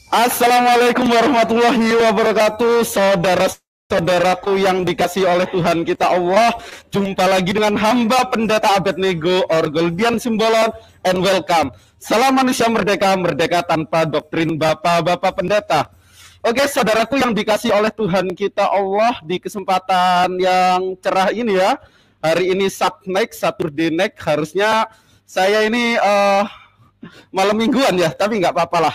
Assalamualaikum warahmatullahi wabarakatuh, saudara-saudaraku yang dikasih oleh Tuhan kita Allah. Jumpa lagi dengan hamba pendeta Abednego Orgoldian Simbolon, and welcome. Salam manusia merdeka, merdeka tanpa doktrin bapak-bapak pendeta. Oke, saudaraku yang dikasih oleh Tuhan kita Allah, di kesempatan yang cerah ini ya. Hari ini Saturday night, harusnya saya ini malam mingguan ya, tapi nggak apa-apa lah.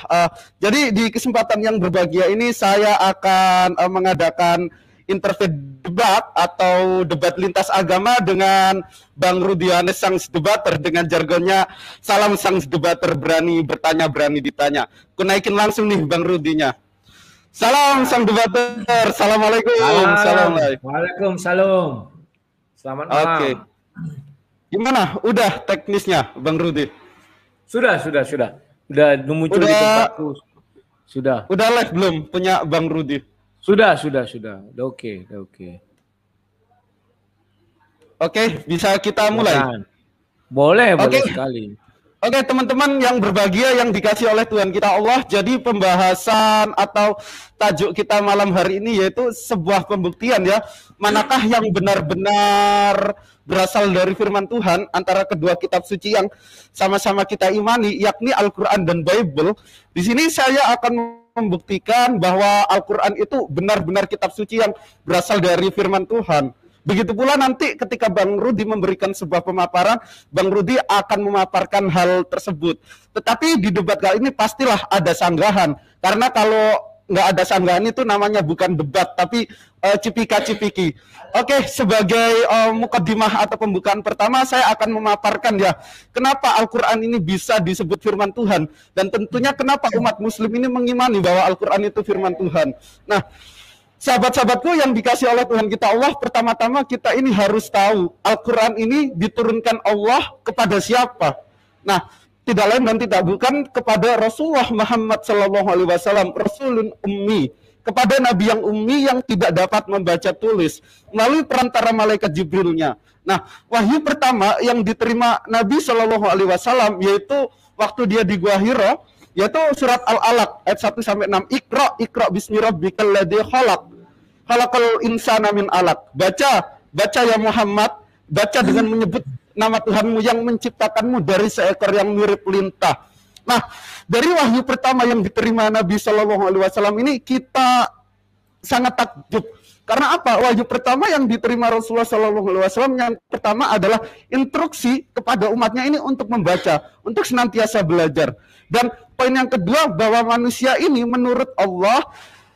Jadi di kesempatan yang berbahagia ini saya akan mengadakan interview debat atau debat lintas agama dengan Bang Rudianes sang debater, dengan jargonnya salam sang debater, berani bertanya, berani ditanya. Aku naikin langsung nih Bang Rudinya. Salam sang debater. Assalamualaikum. Salam. Waalaikumsalam. Selamat malam. Oke. Gimana? Udah teknisnya Bang Rudi? Sudah. Udah muncul di tempatku. Sudah. Udah live belum punya Bang Rudi? Sudah. Udah oke. Oke, bisa kita mulai? Boleh sekali. Oke, teman-teman yang berbahagia yang dikasih oleh Tuhan kita Allah. Jadi pembahasan atau tajuk kita malam hari ini yaitu sebuah pembuktian ya. Manakah yang benar-benar berasal dari firman Tuhan antara kedua kitab suci yang sama-sama kita imani, yakni Al-Quran dan Bible. Di sini saya akan membuktikan bahwa Al-Quran itu benar-benar kitab suci yang berasal dari firman Tuhan. Begitu pula nanti ketika Bang Rudi memberikan sebuah pemaparan, Bang Rudi akan memaparkan hal tersebut. Tetapi di debat kali ini pastilah ada sanggahan. Karena kalau nggak ada sanggahan itu namanya bukan debat, tapi cipika-cipiki. Oke, sebagai mukadimah atau pembukaan pertama, saya akan memaparkan ya, kenapa Al-Quran ini bisa disebut firman Tuhan. Dan tentunya kenapa umat muslim ini mengimani bahwa Al-Quran itu firman Tuhan. Nah, sahabat-sahabatku yang dikasih oleh Tuhan kita Allah, pertama-tama kita ini harus tahu Al-Quran ini diturunkan Allah kepada siapa. Nah, tidak lain dan tidak bukan kepada Rasulullah Muhammad SAW, Rasulun Ummi, kepada Nabi yang ummi yang tidak dapat membaca tulis melalui perantara malaikat Jibrilnya. Nah, wahyu pertama yang diterima Nabi SAW yaitu waktu dia di Gua Hira, yaitu surat Al-Alaq ayat 1 sampai 6. Iqra bismi rabbikal ladzi khalaq. Khalaqal insana min alaq. Baca ya Muhammad, baca dengan menyebut nama Tuhanmu yang menciptakanmu dari seekor yang mirip lintah. Nah, dari wahyu pertama yang diterima Nabi SAW ini kita sangat takjub. Karena apa? Wahyu pertama yang diterima Rasulullah SAW yang pertama adalah instruksi kepada umatnya ini untuk membaca, untuk senantiasa belajar. Dan poin yang kedua, bahwa manusia ini menurut Allah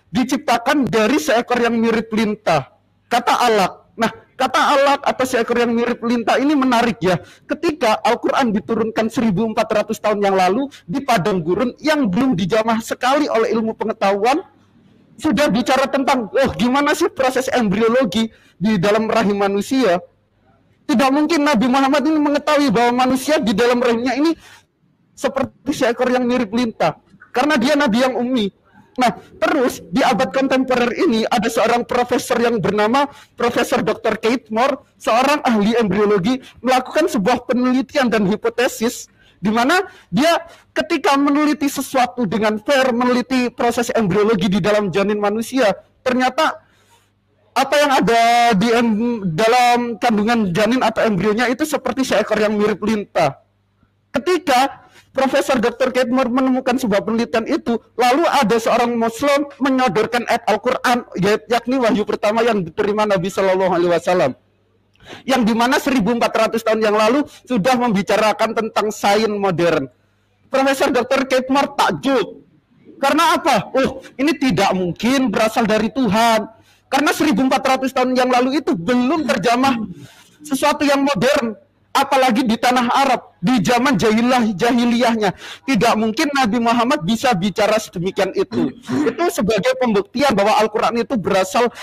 diciptakan dari seekor yang mirip lintah. Kata alaq. Nah, kata alaq atau seekor yang mirip lintah ini menarik ya. Ketika Al-Quran diturunkan 1400 tahun yang lalu di padang gurun yang belum dijamah sekali oleh ilmu pengetahuan, sudah bicara tentang gimana sih proses embriologi di dalam rahim manusia. Tidak mungkin Nabi Muhammad ini mengetahui bahwa manusia di dalam rahimnya ini seperti seekor yang mirip lintah, karena dia Nabi yang ummi. Nah, terus di abad kontemporer ini ada seorang profesor yang bernama Profesor Dr. Keith Moore, seorang ahli embriologi, melakukan sebuah penelitian dan hipotesis di mana dia ketika meneliti sesuatu dengan fair, meneliti proses embriologi di dalam janin manusia, ternyata apa yang ada di dalam kandungan janin atau embrionya itu seperti seekor yang mirip lintah. Ketika Profesor Dr. Keith Moore menemukan sebuah penelitian itu, lalu ada seorang Muslim menyodorkan ayat Al-Quran, yakni wahyu pertama yang diterima Nabi SAW, yang dimana 1400 tahun yang lalu sudah membicarakan tentang sains modern. Profesor Dr. Keith Moore takjub. Karena apa? Ini tidak mungkin berasal dari Tuhan. Karena 1400 tahun yang lalu itu belum terjamah sesuatu yang modern. Apalagi di tanah Arab, di zaman jahiliyahnya. Tidak mungkin Nabi Muhammad bisa bicara sedemikian itu. Itu sebagai pembuktian bahwa Al-Quran itu berasal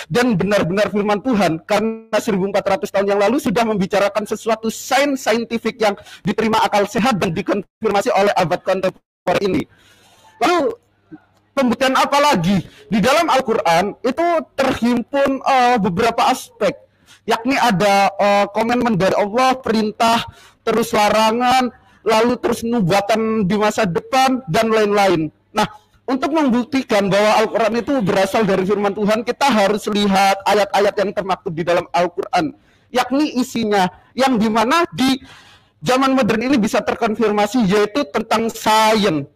dan benar-benar firman Tuhan. Karena 1400 tahun yang lalu sudah membicarakan sesuatu saintifik yang diterima akal sehat dan dikonfirmasi oleh abad kontemporer ini. Lalu pembuktian apa lagi? Di dalam Al-Quran itu terhimpun beberapa aspek, yakni ada komitmen dari Allah, perintah, terus larangan, lalu terus nubuatan di masa depan, dan lain-lain. Nah, untuk membuktikan bahwa Al-Quran itu berasal dari firman Tuhan, kita harus lihat ayat-ayat yang termaktub di dalam Al-Quran, yakni isinya yang dimana di zaman modern ini bisa terkonfirmasi, yaitu tentang sains.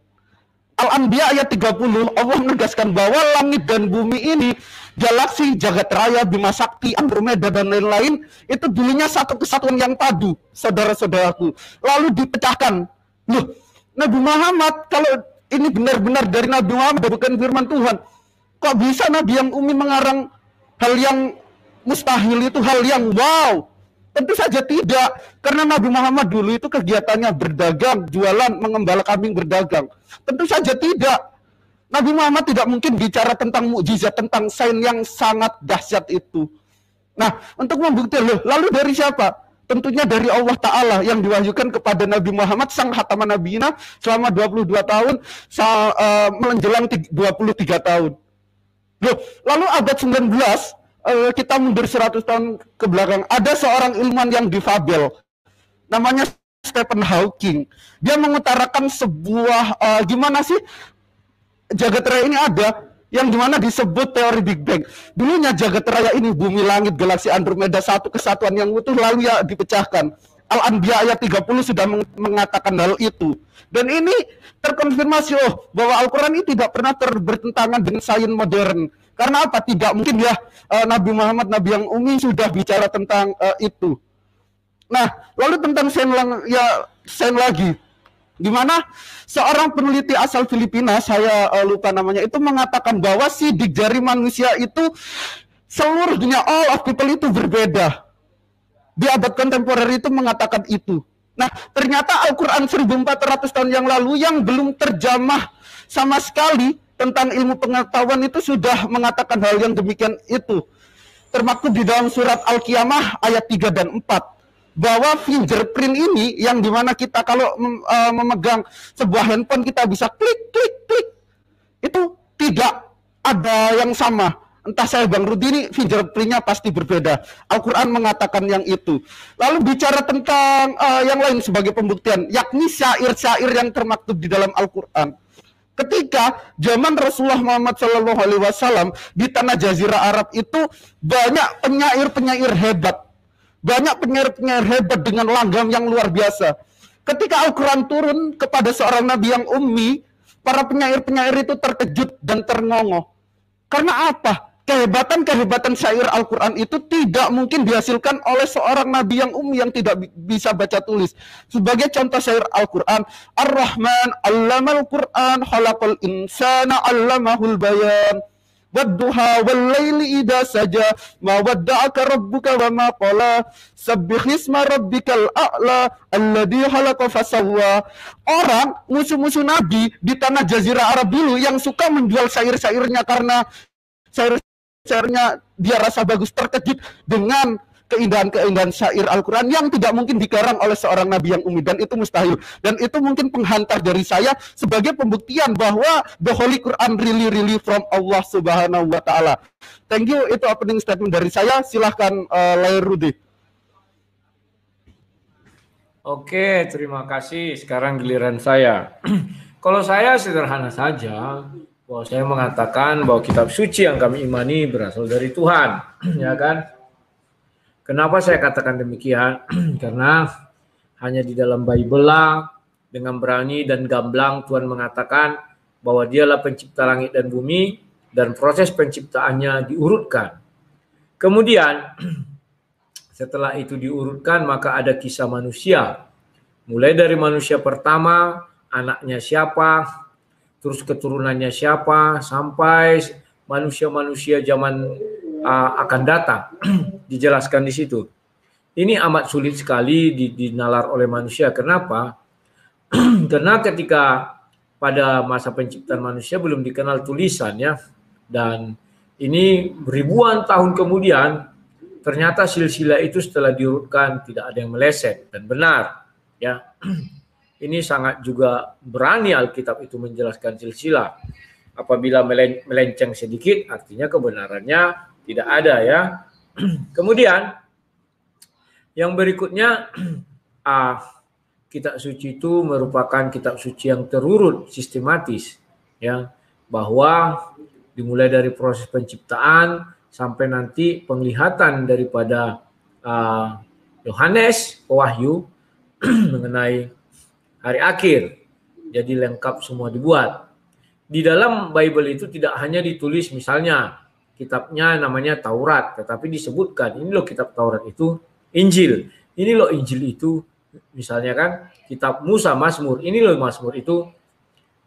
Al-Anbiya ayat 30, Allah menegaskan bahwa langit dan bumi ini, galaksi, jagat raya, Bima Sakti, Andromeda, dan lain-lain, itu dulunya satu kesatuan yang padu, saudara-saudaraku. Lalu dipecahkan. Loh, Nabi Muhammad, kalau ini benar-benar dari Nabi Muhammad, bukan firman Tuhan, kok bisa Nabi yang umi mengarang hal yang mustahil itu hal yang wow? Tentu saja tidak, karena Nabi Muhammad dulu itu kegiatannya berdagang, jualan, mengembala kambing, berdagang. Tentu saja tidak. Nabi Muhammad tidak mungkin bicara tentang mukjizat, tentang sains yang sangat dahsyat itu. Nah, untuk membuktikan, lalu dari siapa? Tentunya dari Allah Ta'ala yang diwahyukan kepada Nabi Muhammad, sang khataman nabiyina, selama 22 tahun, menjelang 23 tahun. Loh, lalu abad 19, kita mundur 100 tahun ke belakang, ada seorang ilmuwan yang difabel, namanya Stephen Hawking. Dia mengutarakan sebuah, gimana sih jagat raya ini ada, yang dimana disebut teori Big Bang. Dulunya jagat raya ini, bumi, langit, galaksi, Andromeda, satu kesatuan yang utuh, lalu ya dipecahkan. Al-Anbiya ayat 30 sudah mengatakan hal itu. Dan ini terkonfirmasi bahwa Al-Quran ini tidak pernah bertentangan dengan sains modern. Karena apa? Tidak mungkin ya Nabi Muhammad, Nabi yang umi, sudah bicara tentang itu. Nah, lalu tentang sains lagi. Dimana seorang peneliti asal Filipina, saya lupa namanya, itu mengatakan bahwa sidik jari manusia itu seluruh dunia, all of people itu berbeda. Di abad kontemporer itu mengatakan itu. Nah, ternyata Al-Quran 1400 tahun yang lalu yang belum terjamah sama sekali tentang ilmu pengetahuan itu sudah mengatakan hal yang demikian itu. Termaktub di dalam surat Al-Qiyamah ayat 3 dan 4. Bahwa fingerprint ini yang dimana kita kalau memegang sebuah handphone kita bisa klik, klik, klik. Itu tidak ada yang sama. Entah saya Bang Rudi, ini fingerprintnya pasti berbeda. Al-Quran mengatakan yang itu. Lalu bicara tentang yang lain sebagai pembuktian, yakni syair-syair yang termaktub di dalam Al-Quran. Ketika zaman Rasulullah Muhammad SAW di tanah Jazirah Arab itu banyak penyair-penyair hebat. Banyak penyair-penyair hebat dengan langgam yang luar biasa. Ketika Al-Quran turun kepada seorang nabi yang ummi, para penyair-penyair itu terkejut dan terngongok. Karena apa? Kehebatan-kehebatan syair Al-Quran itu tidak mungkin dihasilkan oleh seorang nabi yang ummi yang tidak bisa baca tulis. Sebagai contoh syair Al-Quran, Ar-Rahman 'allamal Qur'an, khalaqal insana 'allamahul bayan. Wadduha wallaili idza saja, ma wadda'aka rabbuka wa ma qala, sabbih isma rabbikal a'la alladzi khalaqa fasawwa. Orang musuh-musuh Nabi di tanah Jazirah Arab dulu yang suka menjual syair-syairnya karena syair-syairnya dia rasa bagus, terkejut dengan keindahan-keindahan syair Al-Quran yang tidak mungkin dikarang oleh seorang nabi yang ummi, dan itu mustahil. Dan itu mungkin penghantar dari saya sebagai pembuktian bahwa the Holy Quran really from Allah Subhanahu wa Ta'ala. Thank you, itu opening statement dari saya. Silahkan Lair Rudi. Oke, terima kasih. Sekarang giliran saya. Kalau saya sederhana saja, bahwa saya mengatakan bahwa kitab suci yang kami imani berasal dari Tuhan, ya kan? Kenapa saya katakan demikian? Karena hanya di dalam Bible lah, dengan berani dan gamblang Tuhan mengatakan bahwa dialah pencipta langit dan bumi, dan proses penciptaannya diurutkan. Kemudian setelah itu diurutkan, maka ada kisah manusia. Mulai dari manusia pertama, anaknya siapa, terus keturunannya siapa, sampai manusia-manusia zaman akan datang. Dijelaskan di situ. Ini amat sulit sekali dinalar oleh manusia. Kenapa? Karena ketika pada masa penciptaan manusia belum dikenal tulisan ya, dan ini ribuan tahun kemudian ternyata silsilah itu setelah diurutkan tidak ada yang meleset dan benar ya. Ini sangat juga berani Alkitab itu menjelaskan silsilah. Apabila melenceng sedikit artinya kebenarannya tidak ada ya. Kemudian yang berikutnya, kitab suci itu merupakan kitab suci yang terurut sistematis ya. bahwa dimulai dari proses penciptaan sampai nanti penglihatan daripada Yohanes Wahyu mengenai hari akhir. Jadi lengkap semua dibuat. Di dalam Bible itu tidak hanya ditulis misalnya kitabnya namanya Taurat, tetapi disebutkan ini loh kitab Taurat itu Injil. Ini loh Injil itu misalnya kan kitab Musa Mazmur, ini loh Mazmur itu.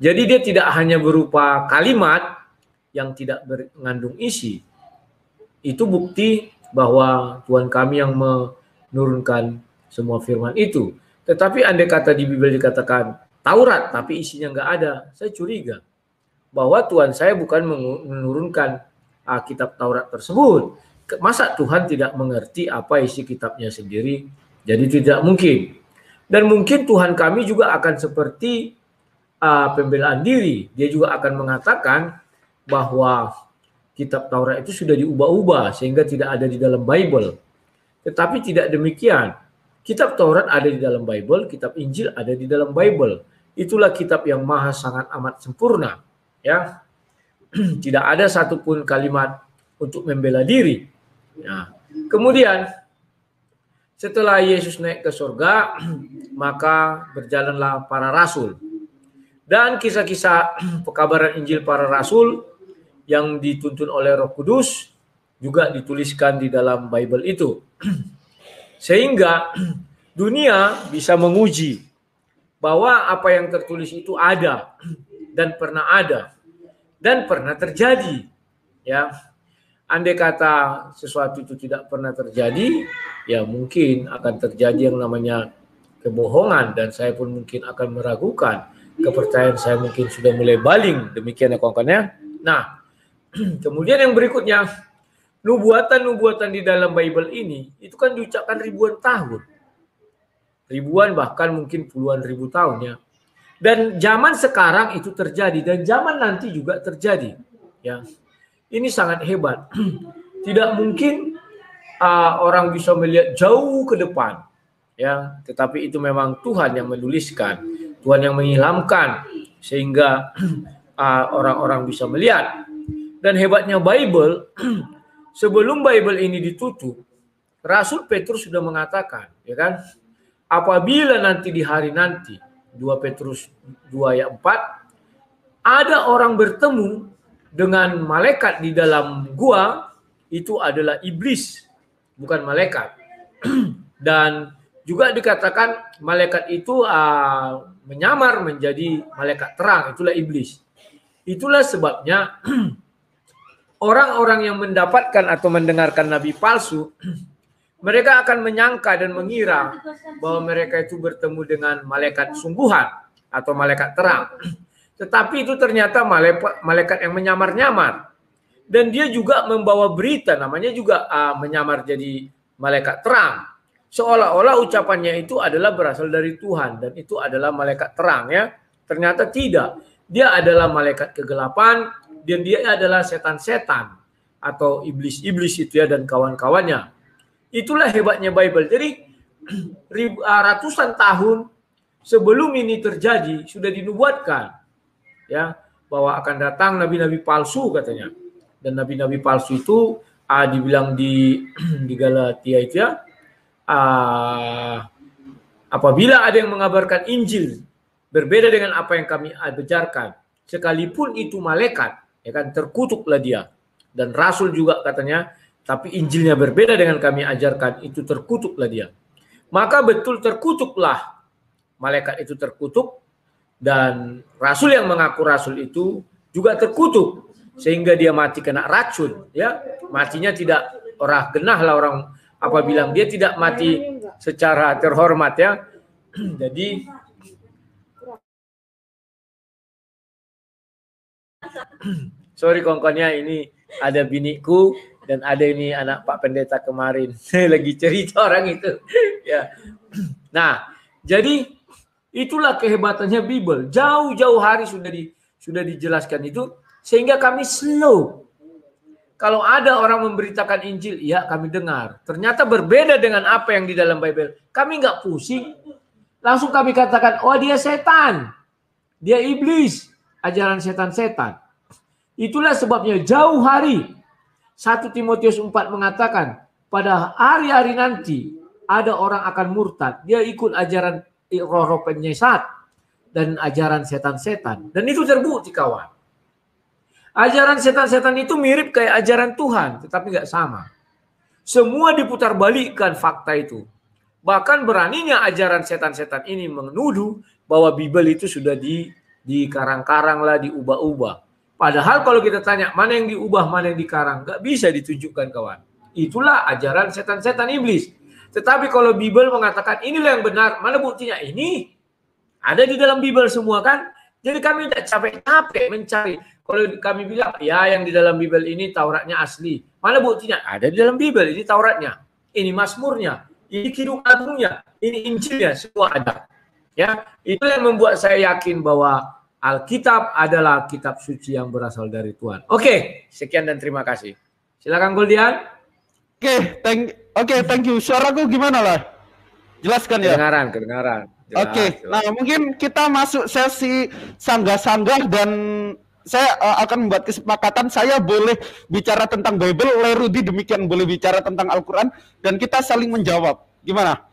Jadi dia tidak hanya berupa kalimat yang tidak mengandung isi. Itu bukti bahwa Tuhan kami yang menurunkan semua firman itu. Tetapi andai kata di Bible dikatakan Taurat tapi isinya nggak ada, saya curiga bahwa Tuhan saya bukan menurunkan kitab Taurat tersebut. Masa Tuhan tidak mengerti apa isi kitabnya sendiri? Jadi tidak mungkin. Dan mungkin Tuhan kami juga akan seperti pembelaan diri. Dia juga akan mengatakan bahwa kitab Taurat itu sudah diubah-ubah sehingga tidak ada di dalam Bible. Tetapi tidak demikian. Kitab Taurat ada di dalam Bible, kitab Injil ada di dalam Bible. Itulah kitab yang maha sangat amat sempurna. Ya, tidak ada satupun kalimat untuk membela diri. Nah, kemudian setelah Yesus naik ke surga, maka berjalanlah para rasul. Dan kisah-kisah pekabaran Injil para rasul yang dituntun oleh Roh Kudus juga dituliskan di dalam Bible itu. Sehingga dunia bisa menguji bahwa apa yang tertulis itu ada dan pernah terjadi. Ya, andai kata sesuatu itu tidak pernah terjadi, ya mungkin akan terjadi yang namanya kebohongan dan saya pun mungkin akan meragukan. Kepercayaan saya mungkin sudah mulai baling, demikian ya kawan-kawan. Nah, kemudian yang berikutnya, nubuatan-nubuatan di dalam Bible ini itu kan diucapkan ribuan tahun. Ribuan bahkan mungkin puluhan ribu tahun ya. Dan zaman sekarang itu terjadi dan zaman nanti juga terjadi. Ya. Ini sangat hebat. Tidak mungkin orang bisa melihat jauh ke depan. Ya, tetapi itu memang Tuhan yang menuliskan, Tuhan yang mengilhamkan sehingga orang-orang bisa melihat. Dan hebatnya Bible, sebelum Bible ini ditutup, Rasul Petrus sudah mengatakan, ya kan, apabila nanti di hari nanti, 2 Petrus 2 ayat 4, ada orang bertemu dengan malaikat di dalam gua, itu adalah iblis, bukan malaikat. Dan juga dikatakan malaikat itu menyamar menjadi malaikat terang, itulah iblis. Itulah sebabnya orang-orang yang mendapatkan atau mendengarkan nabi palsu, mereka akan menyangka dan mengira bahwa mereka itu bertemu dengan malaikat sungguhan atau malaikat terang. Tetapi itu ternyata malaikat yang menyamar-nyamar. Dan dia juga membawa berita, namanya juga menyamar jadi malaikat terang. Seolah-olah ucapannya itu adalah berasal dari Tuhan dan itu adalah malaikat terang ya. Ternyata tidak. Dia adalah malaikat kegelapan dan dia adalah setan-setan atau iblis-iblis itu ya dan kawan-kawannya. Itulah hebatnya Bible. Jadi ratusan tahun sebelum ini terjadi sudah dinubuatkan ya bahwa akan datang nabi-nabi palsu katanya. Dan nabi-nabi palsu itu dibilang di Galatia itu ya, apabila ada yang mengabarkan Injil berbeda dengan apa yang kami ajarkan, sekalipun itu malaikat, ya kan, terkutuklah dia. Dan rasul juga katanya, tapi Injilnya berbeda dengan kami ajarkan, itu terkutuklah dia. Maka betul terkutuklah, malaikat itu terkutuk, dan rasul yang mengaku rasul itu juga terkutuk, sehingga dia mati kena racun. Ya, matinya tidak orang genah lah orang apa bilang, dia tidak mati secara terhormat ya. Jadi sorry kongkonnya, ini ada biniku dan ada ini anak Pak Pendeta kemarin. Saya lagi cerita orang itu. Ya. Nah, jadi itulah kehebatannya Bible. Jauh-jauh hari sudah dijelaskan itu sehingga kami slow. Kalau ada orang memberitakan Injil, ya kami dengar. Ternyata berbeda dengan apa yang di dalam Bible. Kami nggak pusing. Langsung kami katakan, oh dia setan. Dia iblis. Ajaran setan-setan. Itulah sebabnya jauh hari 1 Timotius 4 mengatakan pada hari-hari nanti ada orang akan murtad. Dia ikut ajaran roh-roh penyesat dan ajaran setan-setan. Dan itu terbukti kawan. Ajaran setan-setan itu mirip kayak ajaran Tuhan, tetapi nggak sama. Semua diputar balikkan fakta itu. Bahkan beraninya ajaran setan-setan ini menuduh bahwa Bible itu sudah dikarang-karang lah, diubah-ubah. Padahal kalau kita tanya mana yang diubah, mana yang dikarang, nggak bisa ditunjukkan kawan. Itulah ajaran setan-setan iblis. Tetapi kalau Bible mengatakan inilah yang benar, mana buktinya? Ini ada di dalam Bible semua kan? Jadi kami tidak capek-capek mencari. Kalau kami bilang, ya yang di dalam Bible ini Tauratnya asli. Mana buktinya? Ada di dalam Bible, ini Tauratnya. Ini Mazmurnya, ini Kidung Agungnya, ini Injilnya, semua ada. Ya, itu yang membuat saya yakin bahwa Alkitab adalah kitab suci yang berasal dari Tuhan. Oke, sekian dan terima kasih. Silakan Goldian. Thank you. Suaraku gimana lah? Jelaskan ya. Kedengaran. Oke, nah mungkin kita masuk sesi sanggah-sanggah dan saya akan membuat kesepakatan saya boleh bicara tentang Bible, Lerudi demikian boleh bicara tentang Al-Quran dan kita saling menjawab. Gimana?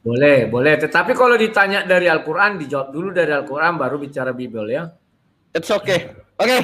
Boleh. Tetapi kalau ditanya dari Al-Quran, dijawab dulu dari Al-Quran baru bicara Bible ya. It's okay. Oke.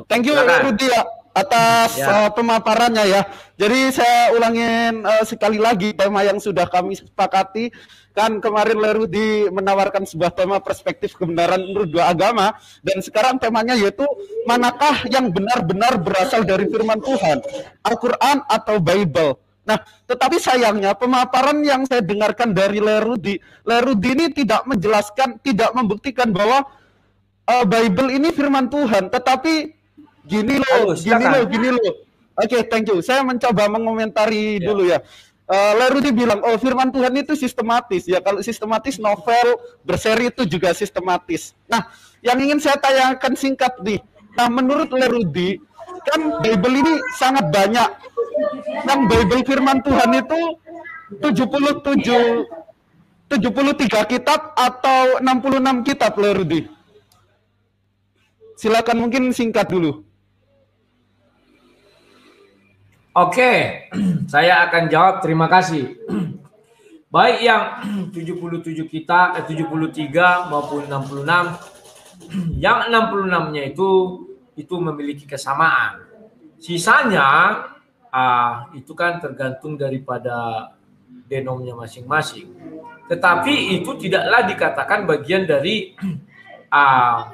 Thank you Lerudi ya atas pemaparannya ya. Jadi saya ulangin sekali lagi tema yang sudah kami sepakati. Kan kemarin Lerudi menawarkan sebuah tema perspektif kebenaran menurut dua agama. Dan sekarang temanya yaitu manakah yang benar-benar berasal dari firman Tuhan, Al-Quran atau Bible. Nah, tetapi sayangnya pemaparan yang saya dengarkan dari Lerudi ini tidak menjelaskan, tidak membuktikan bahwa Bible ini firman Tuhan. Tetapi gini loh. Oke, thank you. Saya mencoba mengomentari dulu ya. Lerudi bilang, oh firman Tuhan itu sistematis. Ya kalau sistematis novel berseri itu juga sistematis. Nah, yang ingin saya tanyakan singkat nih. Nah, menurut Lerudi, kan Bible ini sangat banyak. Yang Bible firman Tuhan itu 73 kitab atau 66 kitab Lerudi. Silakan mungkin singkat dulu. Oke, saya akan jawab, terima kasih. Baik yang 77 kitab, 73 maupun 66. Yang 66-nya itu memiliki kesamaan. Sisanya itu kan tergantung daripada denomnya masing-masing. Tetapi itu tidaklah dikatakan bagian dari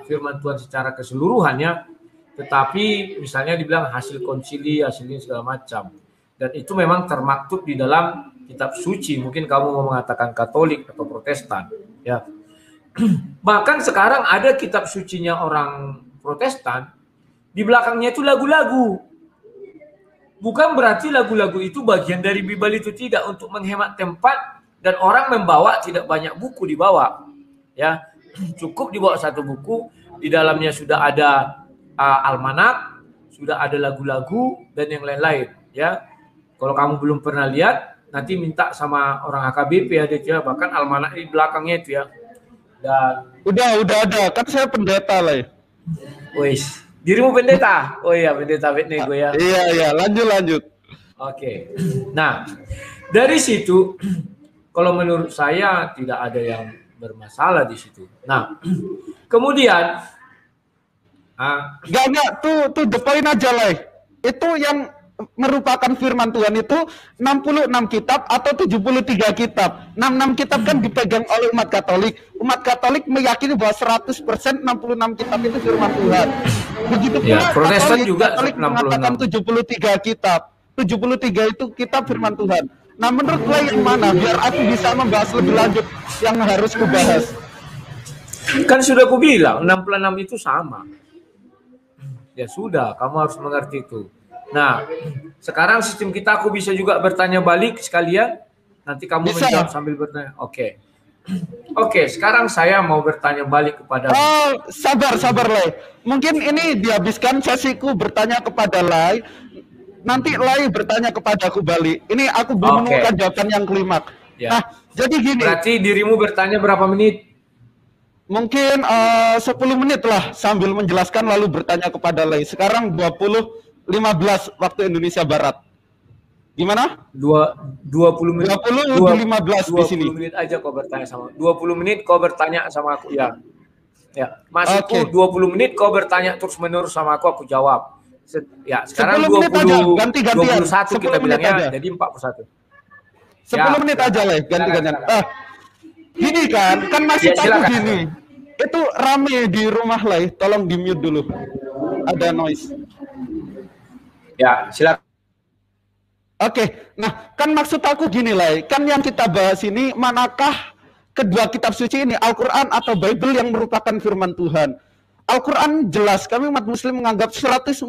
firman Tuhan secara keseluruhannya. Tetapi misalnya dibilang hasil konsili, hasilnya segala macam. Dan itu memang termaktub di dalam kitab suci. Mungkin kamu mau mengatakan Katolik atau Protestan. Ya. Bahkan sekarang ada kitab sucinya orang Protestan. Di belakangnya itu lagu-lagu. Bukan berarti lagu-lagu itu bagian dari Bible itu, tidak, untuk menghemat tempat. Dan orang membawa tidak banyak buku dibawa. Ya. Cukup dibawa satu buku. Di dalamnya sudah ada almanak, sudah ada lagu-lagu dan yang lain-lain ya. Kalau kamu belum pernah lihat, nanti minta sama orang HKBP ya, bahkan almanak di belakangnya itu ya. Dan udah ada, kan saya pendeta lah ya. Wis, dirimu pendeta? Oh iya, pendeta Betnego ya. Iya, lanjut. Oke. Nah, dari situ kalau menurut saya tidak ada yang bermasalah di situ. Nah, kemudian Gak, tuh the point aja lah. Itu yang merupakan firman Tuhan itu 66 kitab atau 73 kitab. 66 kitab kan dipegang oleh umat Katolik. Umat Katolik meyakini bahwa 100% 66 kitab itu firman Tuhan. Begitu pula Protestan juga Katolik mengatakan 73 kitab. 73 itu kitab firman Tuhan. Nah, menurut lo yang mana? Biar aku bisa membahas lebih lanjut yang harus kubahas. Kan sudah aku bilang 66 itu sama. Ya sudah, kamu harus mengerti itu. Nah, sekarang sistem kita aku bisa juga bertanya balik sekalian. Nanti kamu menjawab sambil bertanya. Oke, sekarang saya mau bertanya balik kepada. Oh, sabar Lai. Mungkin ini dihabiskan sesiku bertanya kepada Lai. Nanti Lai bertanya kepadaku balik. Ini aku belum menemukan jawaban yang klimak. Ya. Nah, jadi gini. Berarti dirimu bertanya berapa menit? Mungkin 10 menit lah sambil menjelaskan lalu bertanya kepada Lay. Sekarang 20.15 waktu Indonesia Barat. Gimana? 20 menit. 20.15 di sini. 20 menit aja kau bertanya sama. 20 menit kau bertanya sama aku ya. Ya, maksudku 20 menit kau bertanya terus-menerus sama aku jawab. Ya, sekarang 20 ganti-gantian. 21 kita bilangnya aja. Jadi 41. 10 menit aja lah ganti-gantian. Gini kan masih tahu gini. Itu rame di rumah lah, tolong di mute dulu. Ada noise. Ya, silakan. Oke, nah kan maksud aku gini lah, kan yang kita bahas ini manakah kedua kitab suci ini, Al-Quran atau Bible yang merupakan firman Tuhan. Al-Quran jelas, kami umat muslim menganggap 114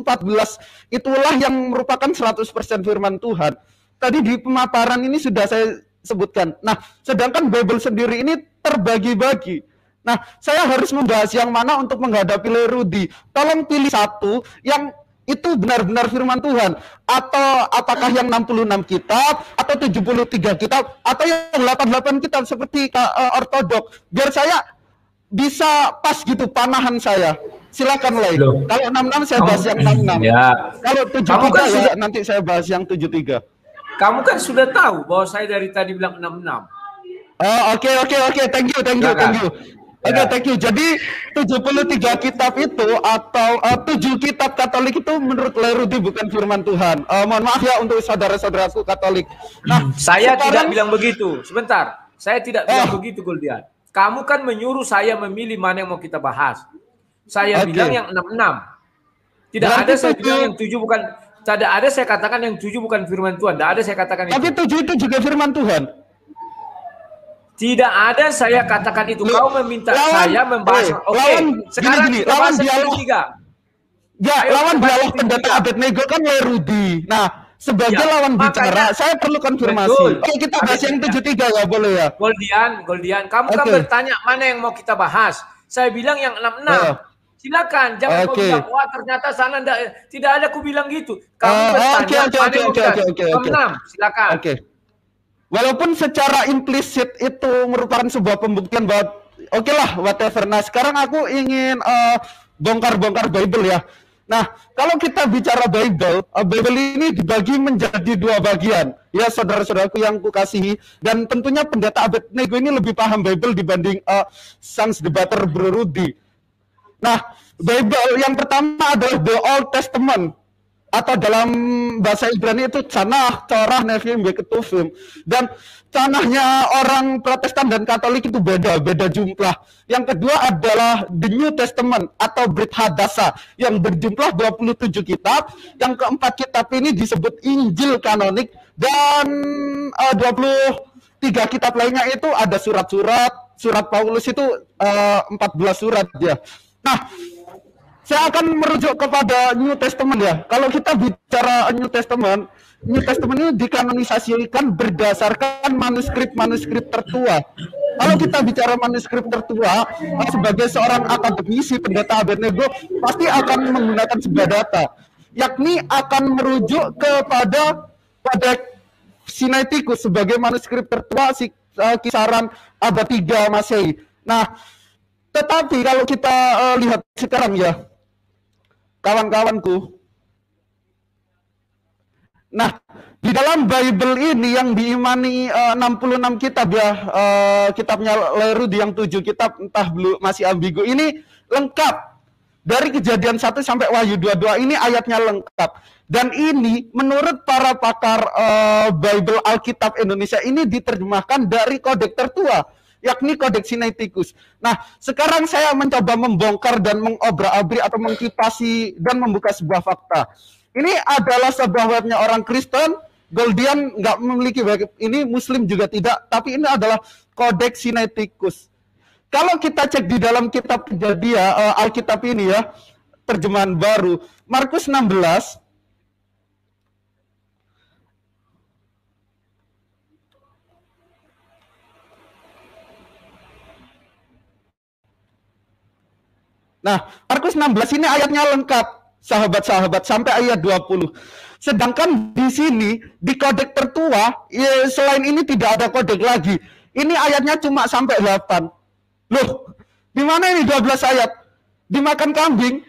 itulah yang merupakan 100% firman Tuhan. Tadi di pemaparan ini sudah saya sebutkan. Nah, sedangkan Bible sendiri ini terbagi-bagi. Nah, saya harus membahas yang mana untuk menghadapi Lerudi. Tolong pilih satu yang itu benar-benar firman Tuhan, atau apakah yang 66 kitab atau 73 kitab atau yang 88 kitab seperti ortodok, biar saya bisa pas gitu panahan saya. Silakan Lay. Kalau 66 saya bahas yang 66 ya. Kalau 73 ya nanti saya bahas yang 73. Kamu kan sudah tahu bahwa saya dari tadi bilang 66. Oh, oke. Thank you. Oke, thank you. Jadi 73 kitab itu atau 7 kitab Katolik itu menurut Lerudi bukan firman Tuhan. Mohon maaf ya untuk saudara-saudaraku Katolik. Nah, saya tidak bilang begitu. Sebentar, saya tidak bilang begitu, Goldian. Kamu kan menyuruh saya memilih mana yang mau kita bahas. Saya bilang yang 66. Tidak ada saya bilang yang 7 bukan. Tidak ada saya katakan yang 7 bukan firman Tuhan. Tidak ada saya katakan itu. Tapi 7 itu juga firman Tuhan. Tidak ada saya katakan itu. Kau meminta saya membahas. Sekarang gini, lawan dialog 3. Ya, lawan dialog pendeta Abednego kan Lerudi. Nah, sebagai lawan bicara, saya perlu konfirmasi. Oke, kita bahas yang 73 ya, boleh ya? Goldian, kamu kan bertanya mana yang mau kita bahas. Saya bilang yang 66. Silakan, jangan kau bilang, wah ternyata sana tidak ada aku bilang gitu. Kamu bertanya mana yang mau kita bahas. 66, silakan. Walaupun secara implisit itu merupakan sebuah pembuktian bahwa oke lah whatever. Nah sekarang aku ingin bongkar-bongkar Bible ya. Nah kalau kita bicara Bible, Bible ini dibagi menjadi 2 bagian. Ya saudara-saudaraku yang kukasihi, dan tentunya pendeta Abednego ini lebih paham Bible dibanding Sans debater Bro Rudy. Nah Bible yang pertama adalah the Old Testament, atau dalam bahasa Ibrani itu Tanakh, Torah, Nevi'im, Ketuvim. Dan tanahnya orang Protestan dan Katolik itu beda jumlah. Yang kedua adalah The New Testament atau Brit Hadasa yang berjumlah 27 kitab. Yang keempat kitab ini disebut Injil kanonik, dan 23 kitab lainnya itu ada surat Paulus itu 14 surat ya. Nah, saya akan merujuk kepada New Testament ya. Kalau kita bicara New Testament ini dikanonisasikan berdasarkan manuskrip tertua. Kalau kita bicara manuskrip tertua, sebagai seorang akademisi pendeta Abednego pasti akan menggunakan sebuah data, yakni akan merujuk kepada Sinaiticus sebagai manuskrip tertua kisaran abad 3 Masehi. Nah, tetapi kalau kita lihat sekarang ya, kawan-kawanku. Nah, di dalam Bible ini yang diimani 66 kitab ya, kitabnya Lerudi yang 7 kitab entah masih ambigu ini lengkap. Dari Kejadian 1 sampai Wahyu 22 ini ayatnya lengkap. Dan ini menurut para pakar Bible Alkitab Indonesia ini diterjemahkan dari kodek tertua, yakni Kodeks Sinaiticus. Nah, sekarang saya mencoba membongkar dan mengobrak-abrik atau mengkipasi dan membuka sebuah fakta. Ini adalah sebuah webnya orang Kristen. Goldian nggak memiliki web ini, Muslim juga tidak, tapi ini adalah Kodeks Sinaiticus. Kalau kita cek di dalam kitab Kejadian, Alkitab ini ya, terjemahan baru, Markus 16, nah, Markus 16 ini ayatnya lengkap, sahabat-sahabat, sampai ayat 20. Sedangkan di sini, di kodek tertua, ya, selain ini tidak ada kodek lagi. Ini ayatnya cuma sampai 8. Loh, Di mana ini 12 ayat? Dimakan kambing?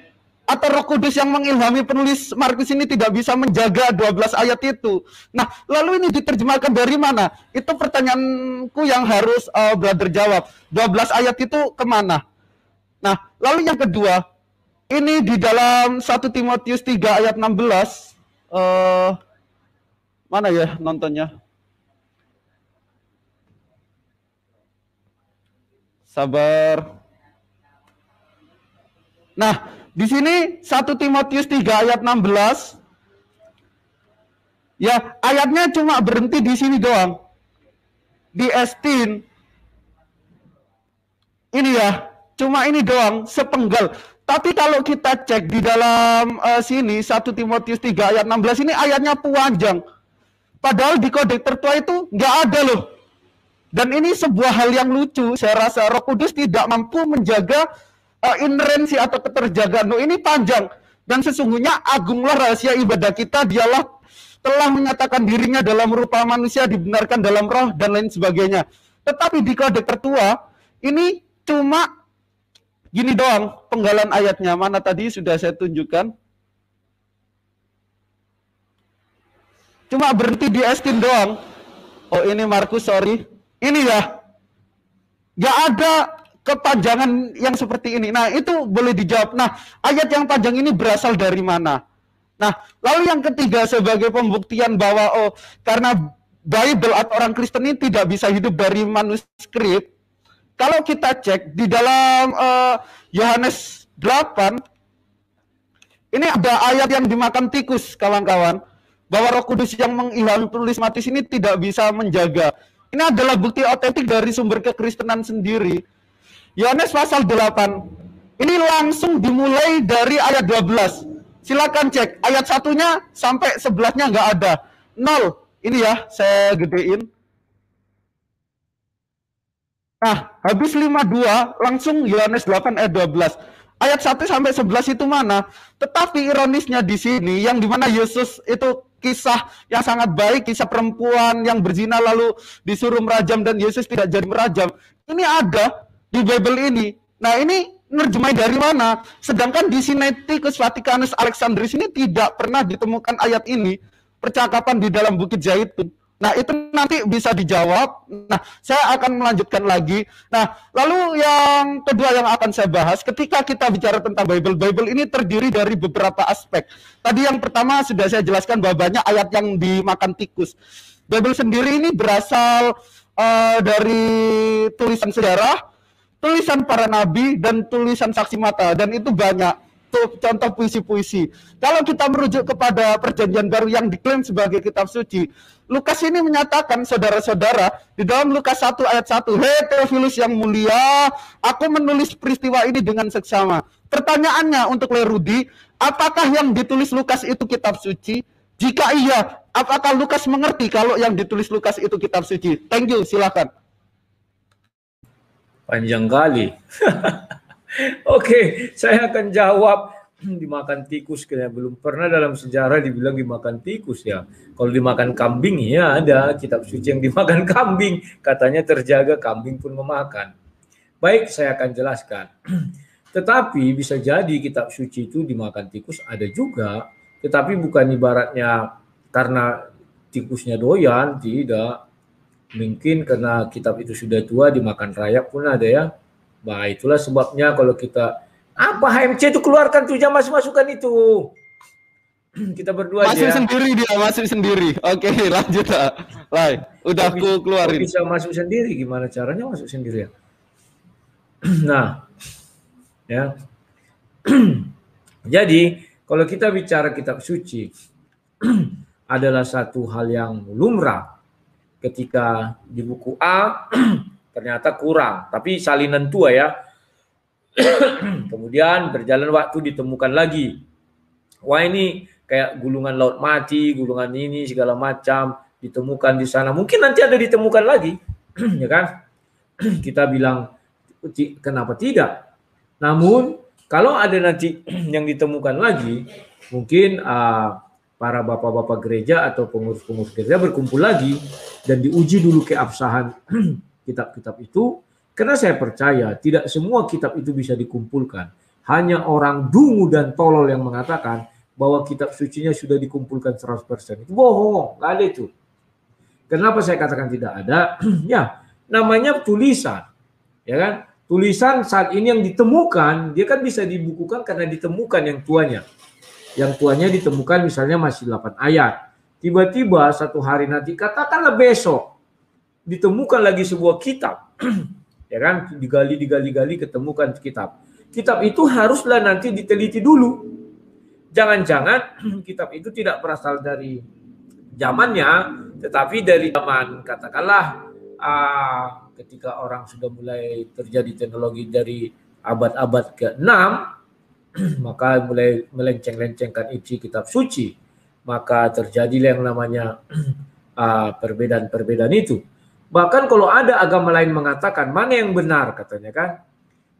Atau Roh Kudus yang mengilhami penulis Markus ini tidak bisa menjaga 12 ayat itu? Nah, lalu ini diterjemahkan dari mana? Itu pertanyaanku yang harus brother jawab. 12 ayat itu kemana? Nah, lalu yang kedua, ini di dalam 1 Timotius 3 ayat 16, mana ya nontonnya? Sabar. Nah, di sini 1 Timotius 3 ayat 16. Ya, ayatnya cuma berhenti di sini doang. Di estin. Ini ya, cuma ini doang, sepenggal. Tapi kalau kita cek di dalam sini 1 Timotius 3 ayat 16 ini ayatnya panjang. Padahal di kode tertua itu nggak ada loh. Dan ini sebuah hal yang lucu. Saya rasa Roh Kudus tidak mampu menjaga inerensi atau keterjagaan. Loh, ini panjang. Dan sesungguhnya agunglah rahasia ibadah kita. Dialah telah menyatakan dirinya dalam rupa manusia, dibenarkan dalam roh, dan lain sebagainya. Tetapi di kode tertua, ini cuma gini doang penggalan ayatnya. Mana tadi sudah saya tunjukkan. Cuma berhenti di estin doang. Oh, ini Markus, sorry. Ini ya, nggak ada kepanjangan yang seperti ini. Nah, itu boleh dijawab. Nah, ayat yang panjang ini berasal dari mana? Nah, lalu yang ketiga sebagai pembuktian bahwa karena Bible atau orang Kristen ini tidak bisa hidup dari manuskrip. Kalau kita cek di dalam Yohanes 8, ini ada ayat yang dimakan tikus, kawan-kawan. Bahwa Roh Kudus yang mengilhami penulis Matius ini tidak bisa menjaga. Ini adalah bukti otentik dari sumber kekristenan sendiri. Yohanes pasal 8. Ini langsung dimulai dari ayat 12. Silakan cek. Ayat satunya sampai 11-nya nggak ada. 0. Ini ya, saya gedein. Nah, habis 52, langsung Yohanes 8 ayat 12. Ayat 1 sampai 11 itu mana? Tetapi ironisnya di sini, yang dimana Yesus itu kisah yang sangat baik, kisah perempuan yang berzina lalu disuruh merajam dan Yesus tidak jadi merajam. Ini ada di Bible ini. Nah, ini nerjemahin dari mana? Sedangkan di Sinaiticus Vaticanus Alexandrinus ini tidak pernah ditemukan ayat ini, percakapan di dalam Bukit Zaitun. Nah, itu nanti bisa dijawab. Nah, saya akan melanjutkan lagi. Nah, lalu yang kedua yang akan saya bahas, ketika kita bicara tentang Bible, Bible ini terdiri dari beberapa aspek. Tadi yang pertama sudah saya jelaskan bahwa banyak ayat yang dimakan tikus. Bible sendiri ini berasal dari tulisan sejarah, tulisan para nabi, dan tulisan saksi mata. Dan itu banyak. Contoh puisi-puisi. Kalau kita merujuk kepada perjanjian baru yang diklaim sebagai kitab suci, Lukas ini menyatakan, saudara-saudara, di dalam Lukas 1 ayat 1, "Hei Theophilus yang mulia, aku menulis peristiwa ini dengan seksama." Pertanyaannya untuk Lerudi, apakah yang ditulis Lukas itu kitab suci? Jika iya, apakah Lukas mengerti kalau yang ditulis Lukas itu kitab suci? Thank you, silakan. Panjang kali. Oke, saya akan jawab dimakan tikus. Kayak belum pernah dalam sejarah dibilang dimakan tikus ya. Kalau dimakan kambing ya ada kitab suci yang dimakan kambing. Katanya terjaga, kambing pun memakan. Baik, saya akan jelaskan. Tetapi bisa jadi kitab suci itu dimakan tikus ada juga. Tetapi bukan ibaratnya karena tikusnya doyan, tidak. Mungkin karena kitab itu sudah tua dimakan rayap pun ada ya. Nah, itulah sebabnya kalau kita HMC itu keluarkan tuh jangan masuk-masukkan itu. Kita berdua masuk aja. Sendiri dia, masuk sendiri. Oke, lanjut lah. Lai, udah aku keluarin. Bisa masuk sendiri, gimana caranya masuk sendiri ya? Nah, ya. Jadi, kalau kita bicara kitab suci adalah satu hal yang lumrah. Ketika di buku A ternyata kurang, tapi salinan tua ya. Kemudian berjalan waktu ditemukan lagi. Wah, ini kayak gulungan laut mati, gulungan ini segala macam ditemukan di sana. Mungkin nanti ada ditemukan lagi, ya kan? Kita bilang kenapa tidak? Namun kalau ada nanti yang ditemukan lagi, mungkin para bapak-bapak gereja atau pengurus-pengurus gereja berkumpul lagi dan diuji dulu keabsahan kitab-kitab itu. Karena saya percaya tidak semua kitab itu bisa dikumpulkan. Hanya orang dungu dan tolol yang mengatakan bahwa kitab sucinya sudah dikumpulkan 100%. Itu bohong, nggak ada itu. Kenapa saya katakan tidak ada? Ya, namanya tulisan. Ya kan? Tulisan saat ini yang ditemukan, dia kan bisa dibukukan karena ditemukan yang tuanya. Yang tuanya ditemukan misalnya masih 8 ayat. Tiba-tiba satu hari nanti, katakanlah besok, ditemukan lagi sebuah kitab. Ya kan? Digali, ketemukan kitab. Kitab itu haruslah nanti diteliti dulu. Jangan-jangan kitab itu tidak berasal dari zamannya, tetapi dari zaman katakanlah ketika orang sudah mulai terjadi teknologi dari abad-abad ke-6, maka mulai melenceng-lencengkan isi kitab suci, maka terjadilah yang namanya perbedaan-perbedaan itu. Bahkan kalau ada agama lain mengatakan mana yang benar, katanya kan,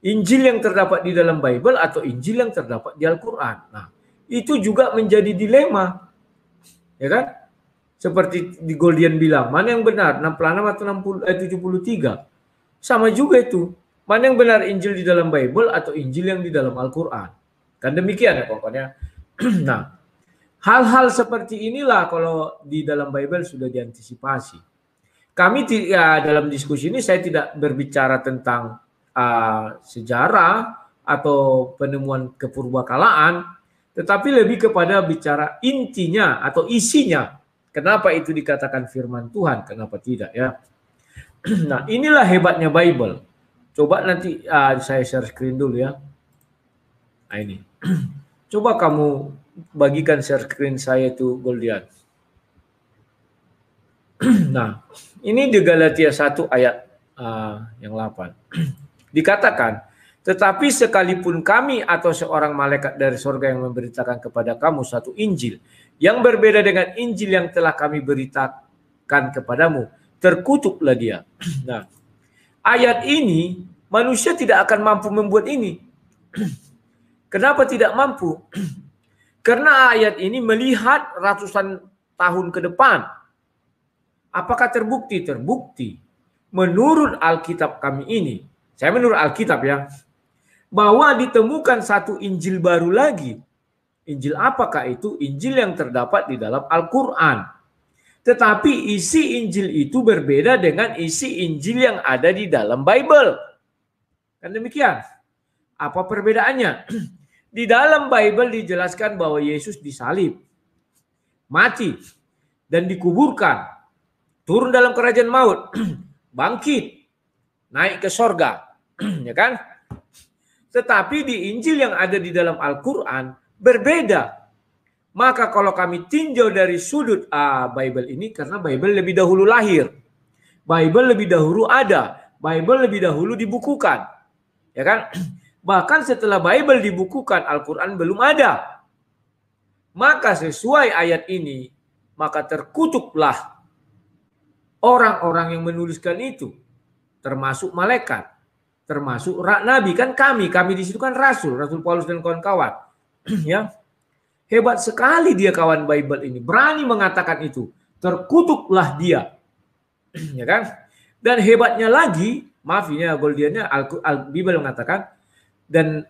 Injil yang terdapat di dalam Bible atau Injil yang terdapat di Al-Quran. Nah, itu juga menjadi dilema, ya kan? Seperti di Goldian bilang, mana yang benar, 66 atau 73? Sama juga itu. Mana yang benar, Injil di dalam Bible atau Injil yang di dalam Al-Quran? Kan demikian ya pokoknya. Nah, hal-hal seperti inilah kalau di dalam Bible sudah diantisipasi. Kami dalam diskusi ini saya tidak berbicara tentang sejarah atau penemuan kepurbakalaan, tetapi lebih kepada bicara intinya atau isinya. Kenapa itu dikatakan firman Tuhan, kenapa tidak ya? Nah, inilah hebatnya Bible. Coba nanti saya share screen dulu ya. Nah, ini. Coba kamu bagikan share screen saya itu, Goldian. Nah, ini di Galatia 1 ayat yang 8. Dikatakan, tetapi sekalipun kami atau seorang malaikat dari sorga yang memberitakan kepada kamu satu Injil yang berbeda dengan Injil yang telah kami beritakan kepadamu, terkutuklah dia. Nah, ayat ini manusia tidak akan mampu membuat ini. Kenapa tidak mampu? Karena ayat ini melihat ratusan tahun ke depan. Apakah terbukti? Terbukti. Menurut Alkitab kami ini, saya menurut Alkitab ya, bahwa ditemukan satu Injil baru lagi. Injil apakah itu? Injil yang terdapat di dalam Al-Quran. Tetapi isi Injil itu berbeda dengan isi Injil yang ada di dalam Bible. Kan demikian. Apa perbedaannya? Di dalam Bible dijelaskan bahwa Yesus disalib, mati, dan dikuburkan, turun dalam kerajaan maut, bangkit, naik ke sorga, ya kan? Tetapi di Injil yang ada di dalam Al-Quran berbeda. Maka kalau kami tinjau dari sudut Bible ini, karena Bible lebih dahulu lahir, Bible lebih dahulu ada, Bible lebih dahulu dibukukan, ya kan? Bahkan setelah Bible dibukukan, Al-Quran belum ada. Maka sesuai ayat ini, maka terkutuklah orang-orang yang menuliskan itu, termasuk malaikat, termasuk nabi. Kan kami di situ kan Rasul Paulus dan kawan-kawan. Ya, hebat sekali dia kawan Bible ini, berani mengatakan itu, terkutuklah dia, ya kan? Dan hebatnya lagi, maaf ini Goldiannya, Bible mengatakan, dan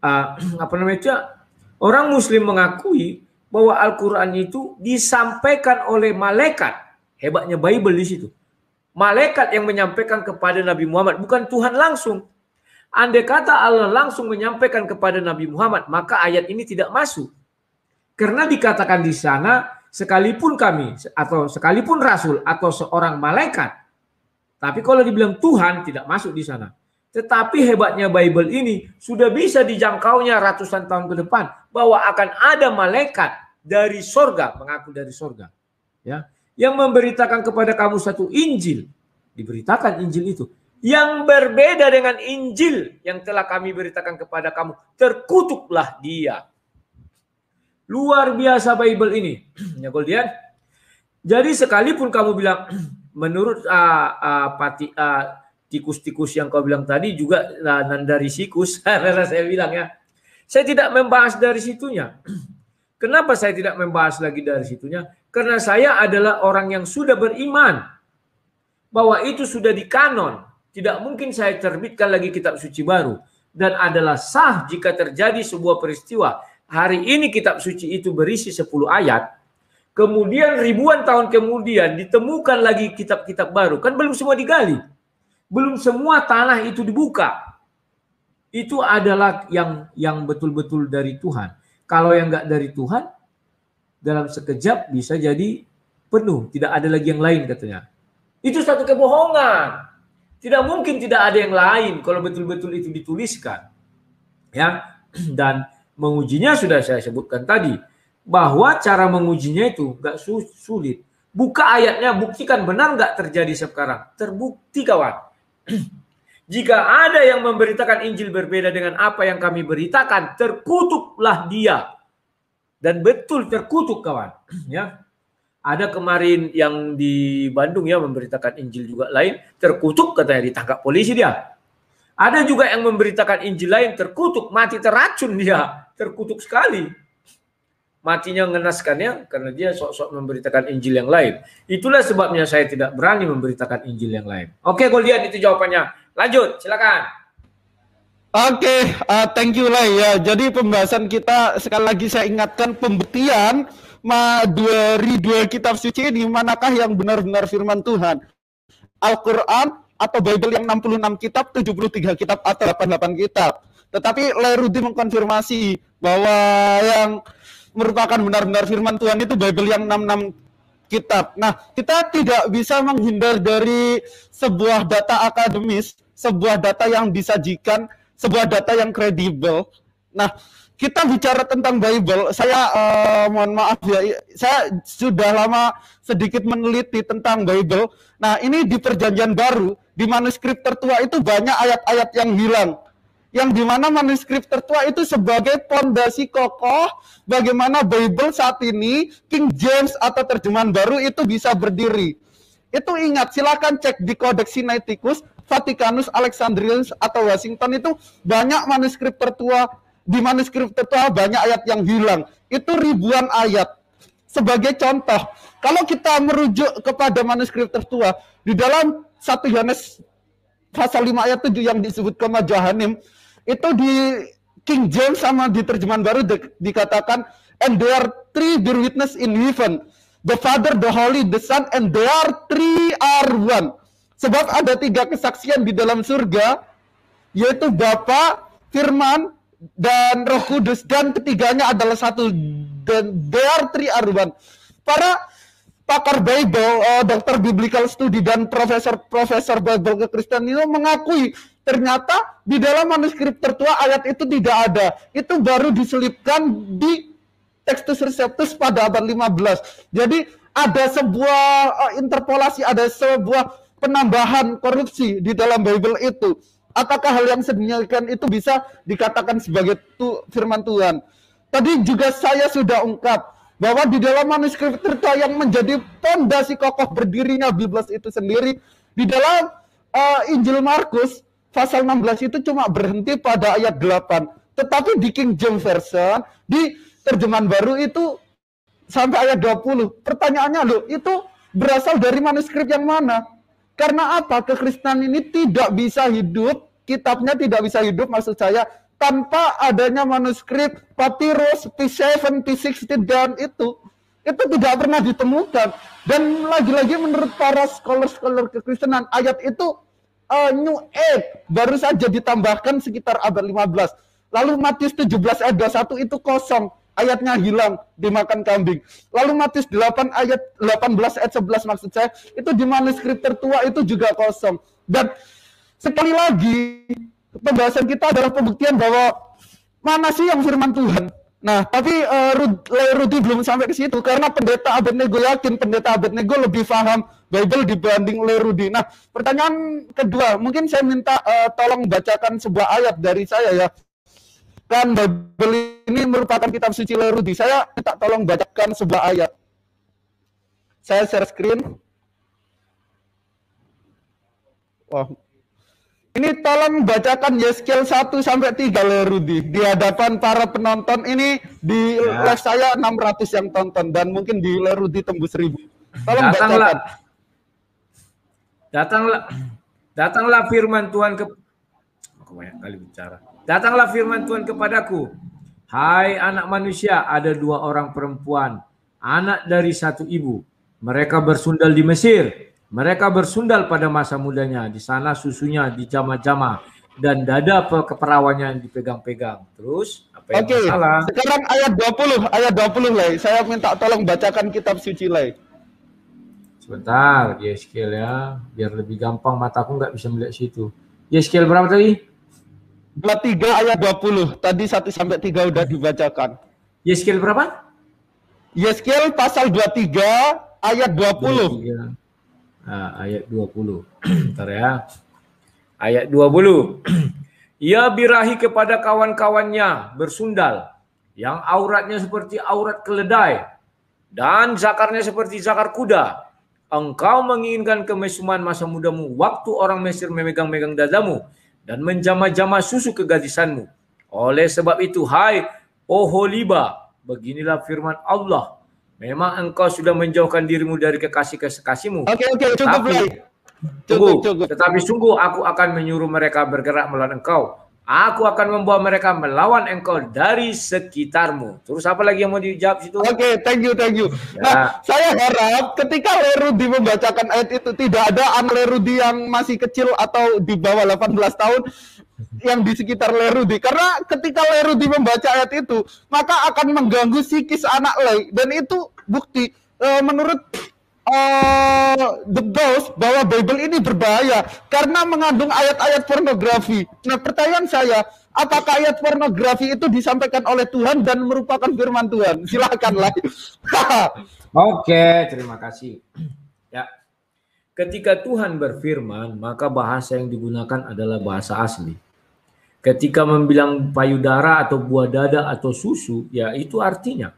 apa namanya, orang Muslim mengakui bahwa Al-Quran itu disampaikan oleh malaikat. Hebatnya Bible di situ. Malaikat yang menyampaikan kepada Nabi Muhammad, bukan Tuhan langsung. Andai kata Allah langsung menyampaikan kepada Nabi Muhammad, maka ayat ini tidak masuk. Karena dikatakan di sana, sekalipun kami, atau sekalipun Rasul, atau seorang malaikat. Tapi kalau dibilang Tuhan, tidak masuk di sana. Tetapi hebatnya Bible ini sudah bisa dijangkaunya ratusan tahun ke depan bahwa akan ada malaikat dari sorga, mengaku dari sorga, ya, yang memberitakan kepada kamu satu Injil. Diberitakan Injil itu yang berbeda dengan Injil yang telah kami beritakan kepada kamu. Terkutuklah dia. Luar biasa Bible ini, ya Goldian. Jadi sekalipun kamu bilang menurut tikus-tikus yang kau bilang tadi juga dari sikus, saya bilang ya, saya tidak membahas dari situnya. Kenapa saya tidak membahas lagi dari situnya? Karena saya adalah orang yang sudah beriman bahwa itu sudah dikanon, Tidak mungkin saya terbitkan lagi kitab suci baru. Dan adalah sah jika terjadi sebuah peristiwa. Hari ini kitab suci itu berisi 10 ayat. Kemudian ribuan tahun kemudian ditemukan lagi kitab-kitab baru. Kan belum semua digali. Belum semua tanah itu dibuka. Itu adalah yang betul-betul dari Tuhan. Kalau yang enggak dari Tuhan, dalam sekejap bisa jadi penuh. Tidak ada lagi yang lain katanya. Itu satu kebohongan. Tidak mungkin tidak ada yang lain kalau betul-betul itu dituliskan. Ya, dan mengujinya sudah saya sebutkan tadi. Bahwa cara mengujinya itu enggak sulit. Buka ayatnya, buktikan benar enggak terjadi sekarang. Terbukti kawan. Jika ada yang memberitakan Injil berbeda dengan apa yang kami beritakan, terkutuklah dia. Dan betul terkutuk kawan. Ya. Ada kemarin yang di Bandung ya memberitakan Injil juga lain, terkutuk katanya ditangkap polisi dia. Ada juga yang memberitakan Injil lain, terkutuk, mati terracun dia. Terkutuk sekali. Matinya mengenaskannya karena dia sok-sok memberitakan Injil yang lain. Itulah sebabnya saya tidak berani memberitakan Injil yang lain. Oke, gue lihat itu jawabannya. Lanjut, silakan. Oke, thank you Lai ya. Jadi pembahasan kita sekali lagi saya ingatkan pembuktian dari dua kitab suci ini manakah yang benar-benar firman Tuhan. Al-Quran atau Bible yang 66 kitab, 73 kitab atau 88 kitab. Tetapi Lai Rudi mengkonfirmasi bahwa yang merupakan benar-benar firman Tuhan itu Bible yang 66 kitab. Nah, kita tidak bisa menghindar dari sebuah data akademis, sebuah data yang disajikan, sebuah data yang kredibel. Nah, kita bicara tentang Bible, saya mohon maaf ya, saya sudah lama sedikit meneliti tentang Bible. Nah, ini di Perjanjian Baru, di manuskrip tertua itu banyak ayat-ayat yang hilang. Yang dimana manuskrip tertua itu sebagai pondasi kokoh bagaimana Bible saat ini, King James atau terjemahan baru itu bisa berdiri. Itu ingat, silakan cek di Codex Sinaiticus, Vaticanus, Alexandrinus atau Washington itu banyak manuskrip tertua. Di manuskrip tertua banyak ayat yang hilang. Itu ribuan ayat. Sebagai contoh, kalau kita merujuk kepada manuskrip tertua, di dalam 1 Yohanes pasal 5 ayat 7 yang disebut koma Johanim, itu di King James sama di terjemahan baru dikatakan, and there are three bear witness in heaven, the Father, the Holy, the Son, and there are three are one. Sebab ada 3 kesaksian di dalam surga, yaitu Bapa, Firman, dan Roh Kudus, dan ketiganya adalah satu, dan there are three are one. Para pakar Bible, dokter biblical study dan profesor Bible kekristenan itu mengakui ternyata di dalam manuskrip tertua ayat itu tidak ada. Itu baru diselipkan di Textus Receptus pada abad 15. Jadi ada sebuah interpolasi, ada sebuah penambahan korupsi di dalam Bible itu. Apakah hal yang sedemikian itu bisa dikatakan sebagai firman Tuhan? Tadi juga saya sudah ungkap bahwa di dalam manuskrip tertua yang menjadi fondasi kokoh berdirinya Biblos itu sendiri, di dalam Injil Markus pasal 16 itu cuma berhenti pada ayat 8. Tetapi di King James Version, di terjemahan baru itu sampai ayat 20. Pertanyaannya loh, itu berasal dari manuskrip yang mana? Karena apa? Kekristenan ini tidak bisa hidup, kitabnya tidak bisa hidup maksud saya, tanpa adanya manuskrip Papyrus, P7, P16 dan itu tidak pernah ditemukan. Dan lagi-lagi menurut para scholar kekristenan, ayat itu New Age baru saja ditambahkan sekitar abad 15. Lalu Matius 17 ayat 21 itu kosong, ayatnya hilang dimakan kambing. Lalu Matius 8 ayat 18 ayat 11 maksud saya itu di manuskrip tertua itu juga kosong. Dan sekali lagi pembahasan kita adalah pembuktian bahwa mana sih yang firman Tuhan. Nah, tapi Rudy belum sampai ke situ karena pendeta Abednego yakin pendeta Abednego lebih paham Bible dibanding Rudy. Nah, pertanyaan kedua, mungkin saya minta tolong bacakan sebuah ayat dari saya ya. Kan Bible ini merupakan kitab suci Rudy. Saya minta tolong bacakan sebuah ayat. Saya share screen. Wah. Ini tolong bacakan Yeskiel 1 sampai 3 Rudy di hadapan para penonton. Ini di live saya 600 yang tonton dan mungkin di Rudy tembus 1000. Tolong bacakan. Datanglah. Datanglah firman Tuhan aku banyak kali bicara. Datanglah firman Tuhan kepadaku. Hai anak manusia, ada 2 orang perempuan, anak dari satu ibu. Mereka bersundal di Mesir. Mereka bersundal pada masa mudanya. Di sana susunya dijama-jama dan dada keperawannya dipegang-pegang. Terus apa yang salah? Sekarang ayat 20 Lai. Saya minta tolong bacakan kitab suci Lai. Sebentar, Yeskiel ya, biar lebih gampang mataku nggak bisa melihat situ. Yeskiel berapa tadi? 23 ayat 20. Tadi 1 sampai 3 udah dibacakan. Yeskiel berapa? Yeskiel pasal 23 ayat 20. 23. Nah, ayat 20. Bentar ya. Ayat 20. Ia birahi kepada kawan-kawannya bersundal, yang auratnya seperti aurat keledai dan zakarnya seperti zakar kuda. Engkau menginginkan kemesuman masa mudamu, waktu orang Mesir memegang-megang dadamu dan menjama-jama susu kegadisanmu. Oleh sebab itu, hai Oholiba, beginilah firman Allah. Memang engkau sudah menjauhkan dirimu dari kekasih-kekasihmu. Oke, cukup Lai. Cukup. Tetapi sungguh aku akan menyuruh mereka bergerak melawan engkau. Aku akan membawa mereka melawan engkau dari sekitarmu. Terus apa lagi yang mau dijawab situ? Oke, thank you. Ya. Nah, saya harap ketika Lerudi membacakan ayat itu tidak ada anak Lerudi yang masih kecil atau di bawah 18 tahun yang di sekitar Lerudi. Karena ketika Lerudi membaca ayat itu, maka akan mengganggu psikis anak Le. Dan itu bukti menurut The Boss bahwa Bible ini berbahaya karena mengandung ayat-ayat pornografi. Nah, pertanyaan saya, apakah ayat pornografi itu disampaikan oleh Tuhan dan merupakan firman Tuhan? Silakan lah. Oke, terima kasih. Ya, ketika Tuhan berfirman, maka bahasa yang digunakan adalah bahasa asli. Ketika membilang payudara atau buah dada atau susu, ya itu artinya.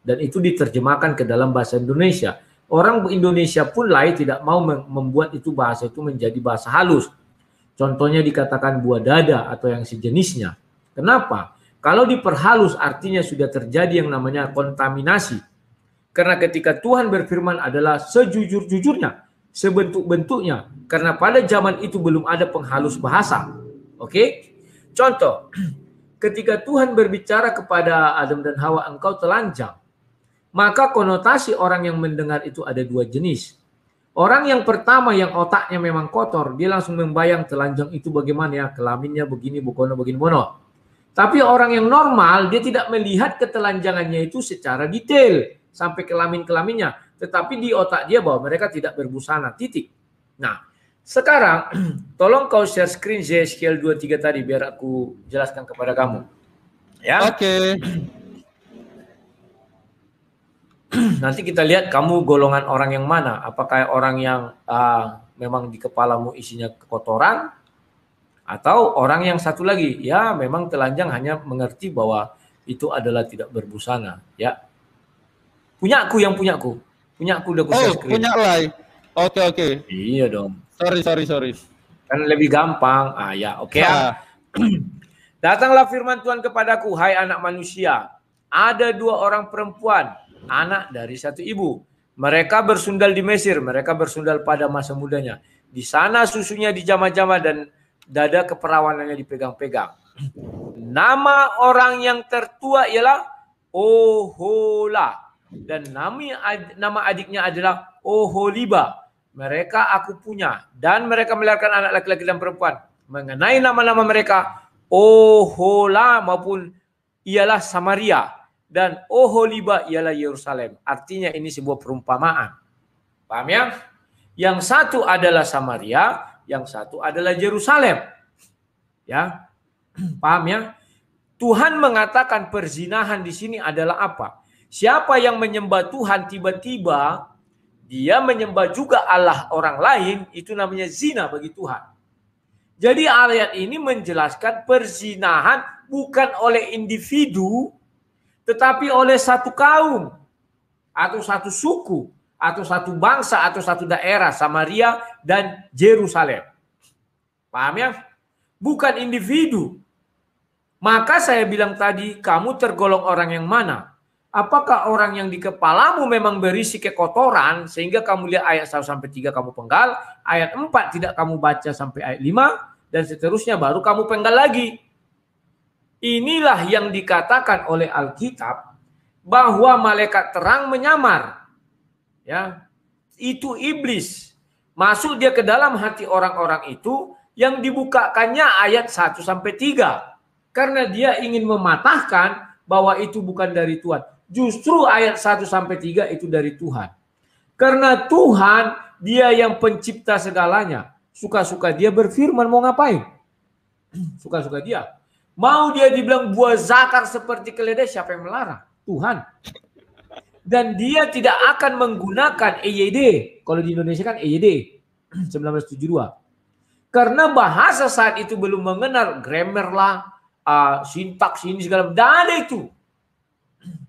Dan itu diterjemahkan ke dalam bahasa Indonesia. Orang Indonesia pun lain tidak mau membuat itu bahasa itu menjadi bahasa halus. Contohnya dikatakan buah dada atau yang sejenisnya. Kenapa? Kalau diperhalus artinya sudah terjadi yang namanya kontaminasi. Karena ketika Tuhan berfirman adalah sejujur-jujurnya, sebentuk-bentuknya. Karena pada zaman itu belum ada penghalus bahasa. Oke? Contoh, ketika Tuhan berbicara kepada Adam dan Hawa, engkau telanjang. Maka konotasi orang yang mendengar itu ada 2 jenis. Orang yang pertama yang otaknya memang kotor, dia langsung membayang telanjang itu bagaimana ya, kelaminnya begini, bukono, begini, bono. Tapi orang yang normal, dia tidak melihat ketelanjangannya itu secara detail, sampai kelamin-kelaminnya. Tetapi di otak dia bahwa mereka tidak berbusana, titik. Nah, sekarang tolong kau share screen Yeskiel 23 tadi, biar aku jelaskan kepada kamu. Ya. Oke. Nanti kita lihat kamu golongan orang yang mana. Apakah orang yang memang di kepalamu isinya kekotoran, atau orang yang satu lagi, ya memang telanjang hanya mengerti bahwa itu adalah tidak berbusana. Ya, punyaku udah aku share screen. Punya Lai. Oke. Iya dong. Sorry. Kan lebih gampang. Ya, oke. Datanglah firman Tuhan kepadaku, hai anak manusia, ada 2 orang perempuan, anak dari satu ibu. Mereka bersundal di Mesir, mereka bersundal pada masa mudanya. Di sana susunya dijama-jama dan dada keperawanannya dipegang-pegang. Nama orang yang tertua ialah Ohola dan nama adiknya adalah Oholiba. Mereka aku punya dan mereka melahirkan anak laki-laki dan perempuan. Mengenai nama-nama mereka, Ohola maupun ialah Samaria. Dan Oholiba ialah Yerusalem. Artinya ini sebuah perumpamaan. Paham ya? Yang satu adalah Samaria, yang satu adalah Yerusalem. Ya. Paham ya? Tuhan mengatakan perzinahan di sini adalah apa? Siapa yang menyembah Tuhan tiba-tiba dia menyembah juga Allah orang lain, itu namanya zina bagi Tuhan. Jadi ayat ini menjelaskan perzinahan bukan oleh individu, tetapi oleh satu kaum, atau satu suku, atau satu bangsa, atau satu daerah, Samaria dan Yerusalem. Paham ya? Bukan individu. Maka saya bilang tadi, kamu tergolong orang yang mana? Apakah orang yang di kepalamu memang berisi kekotoran sehingga kamu lihat ayat 1 sampai 3 kamu penggal, ayat 4 tidak kamu baca sampai ayat 5 dan seterusnya baru kamu penggal lagi. Inilah yang dikatakan oleh Alkitab bahwa malaikat terang menyamar. Ya. Itu iblis. Masuk dia ke dalam hati orang-orang itu yang dibukakannya ayat 1 sampai 3. Karena dia ingin mematahkan bahwa itu bukan dari Tuhan. Justru ayat 1 sampai 3 itu dari Tuhan. Karena Tuhan dia yang pencipta segalanya. Suka-suka dia berfirman mau ngapain? Suka-suka dia. Mau dia dibilang buah zakar seperti keledai, siapa yang melarang? Tuhan. Dan dia tidak akan menggunakan EYD. Kalau di Indonesia kan EYD 1972. Karena bahasa saat itu belum mengenal grammar lah, sintaks ini segala macam. Tidak ada itu.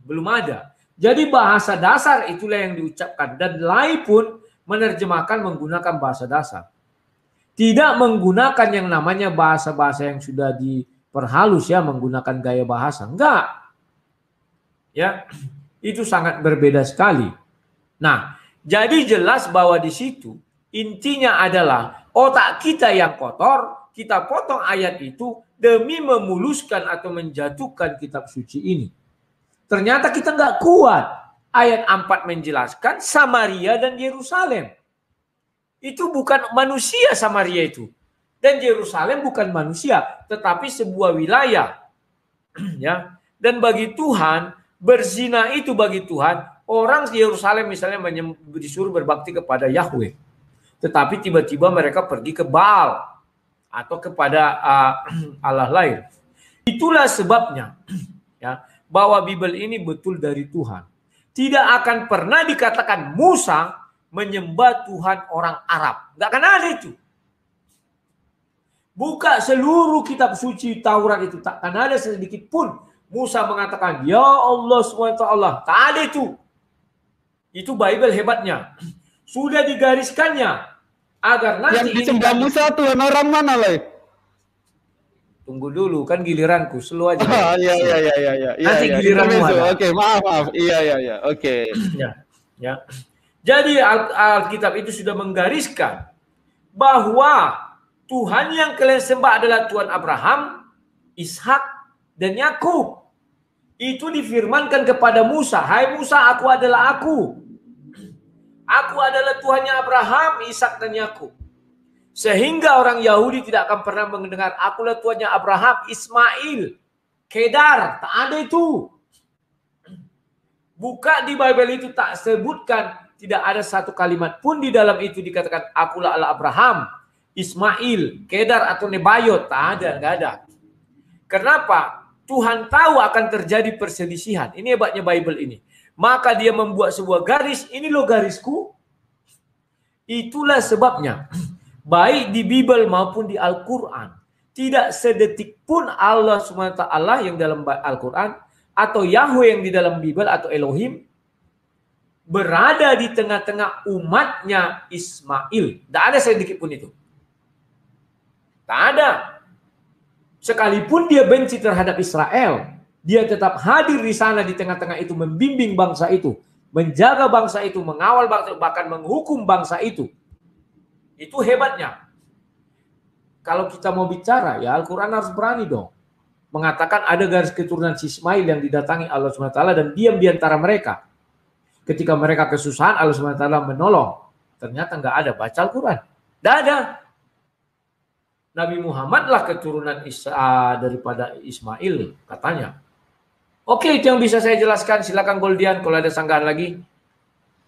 Belum ada. Jadi bahasa dasar itulah yang diucapkan. Dan Lai pun menerjemahkan menggunakan bahasa dasar. Tidak menggunakan yang namanya bahasa-bahasa yang sudah diperhalus ya, menggunakan gaya bahasa. Enggak. Ya, itu sangat berbeda sekali. Nah, jadi jelas bahwa di situ intinya adalah otak kita yang kotor, kita potong ayat itu demi memuluskan atau menjatuhkan kitab suci ini. Ternyata kita nggak kuat. Ayat 4 menjelaskan Samaria dan Yerusalem. Itu bukan manusia Samaria itu. Dan Yerusalem bukan manusia, tetapi sebuah wilayah. Ya. Dan bagi Tuhan, berzina itu bagi Tuhan, orang Yerusalem misalnya disuruh berbakti kepada Yahweh. Tetapi tiba-tiba mereka pergi ke Baal atau kepada Allah lain. Itulah sebabnya ya, bahwa Bible ini betul dari Tuhan. Tidak akan pernah dikatakan Musa menyembah Tuhan orang Arab. Nggak akan ada itu. Buka seluruh kitab suci Taurat itu. Tak akan ada sedikit pun Musa mengatakan, ya Allah SWT. Tak ada itu. Itu Bible hebatnya. Sudah digariskannya. Agar nanti yang disembah Musa Tuhan orang mana lah? Tunggu dulu, kan giliranku, selalu aja. Iya. Nanti giliranmu ada. Oke, maaf. Iya. Oke. Ya. Jadi Alkitab itu sudah menggariskan bahwa Tuhan yang kalian sembah adalah Tuhan Abraham, Ishak, dan Yakub. Itu difirmankan kepada Musa, hai Musa, aku adalah aku. Aku adalah Tuhannya Abraham, Ishak, dan Yakub. Sehingga orang Yahudi tidak akan pernah mendengar akulah Tuhannya Abraham, Ismail, Kedar. Tak ada itu. Buka di Bible itu tak sebutkan. Tidak ada satu kalimat pun di dalam itu dikatakan akulah Allah Abraham, Ismail, Kedar atau Nebayot. Tak ada, enggak ada. Kenapa? Tuhan tahu akan terjadi perselisihan. Ini hebatnya Bible ini. Maka dia membuat sebuah garis. Ini loh garisku. Itulah sebabnya. Baik di Bible maupun di Al-Quran. Tidak sedetik pun Allah SWT yang dalam Al-Quran. Atau Yahweh yang di dalam Bible atau Elohim. Berada di tengah-tengah umatnya Ismail. Tidak ada sedikit pun itu. Tak ada. Sekalipun dia benci terhadap Israel. Dia tetap hadir di sana di tengah-tengah itu. Membimbing bangsa itu. Menjaga bangsa itu. Mengawal bangsa itu. Bahkan menghukum bangsa itu. Itu hebatnya. Kalau kita mau bicara, ya Al-Quran harus berani dong. Mengatakan ada garis keturunan Ismail yang didatangi Allah SWT dan diam di antara mereka. Ketika mereka kesusahan, Allah SWT menolong. Ternyata nggak ada. Baca Al-Quran. Nggak ada. Nabi Muhammad lah keturunan daripada Ismail, katanya. Oke, itu yang bisa saya jelaskan. Silakan Goldian kalau ada sanggahan lagi.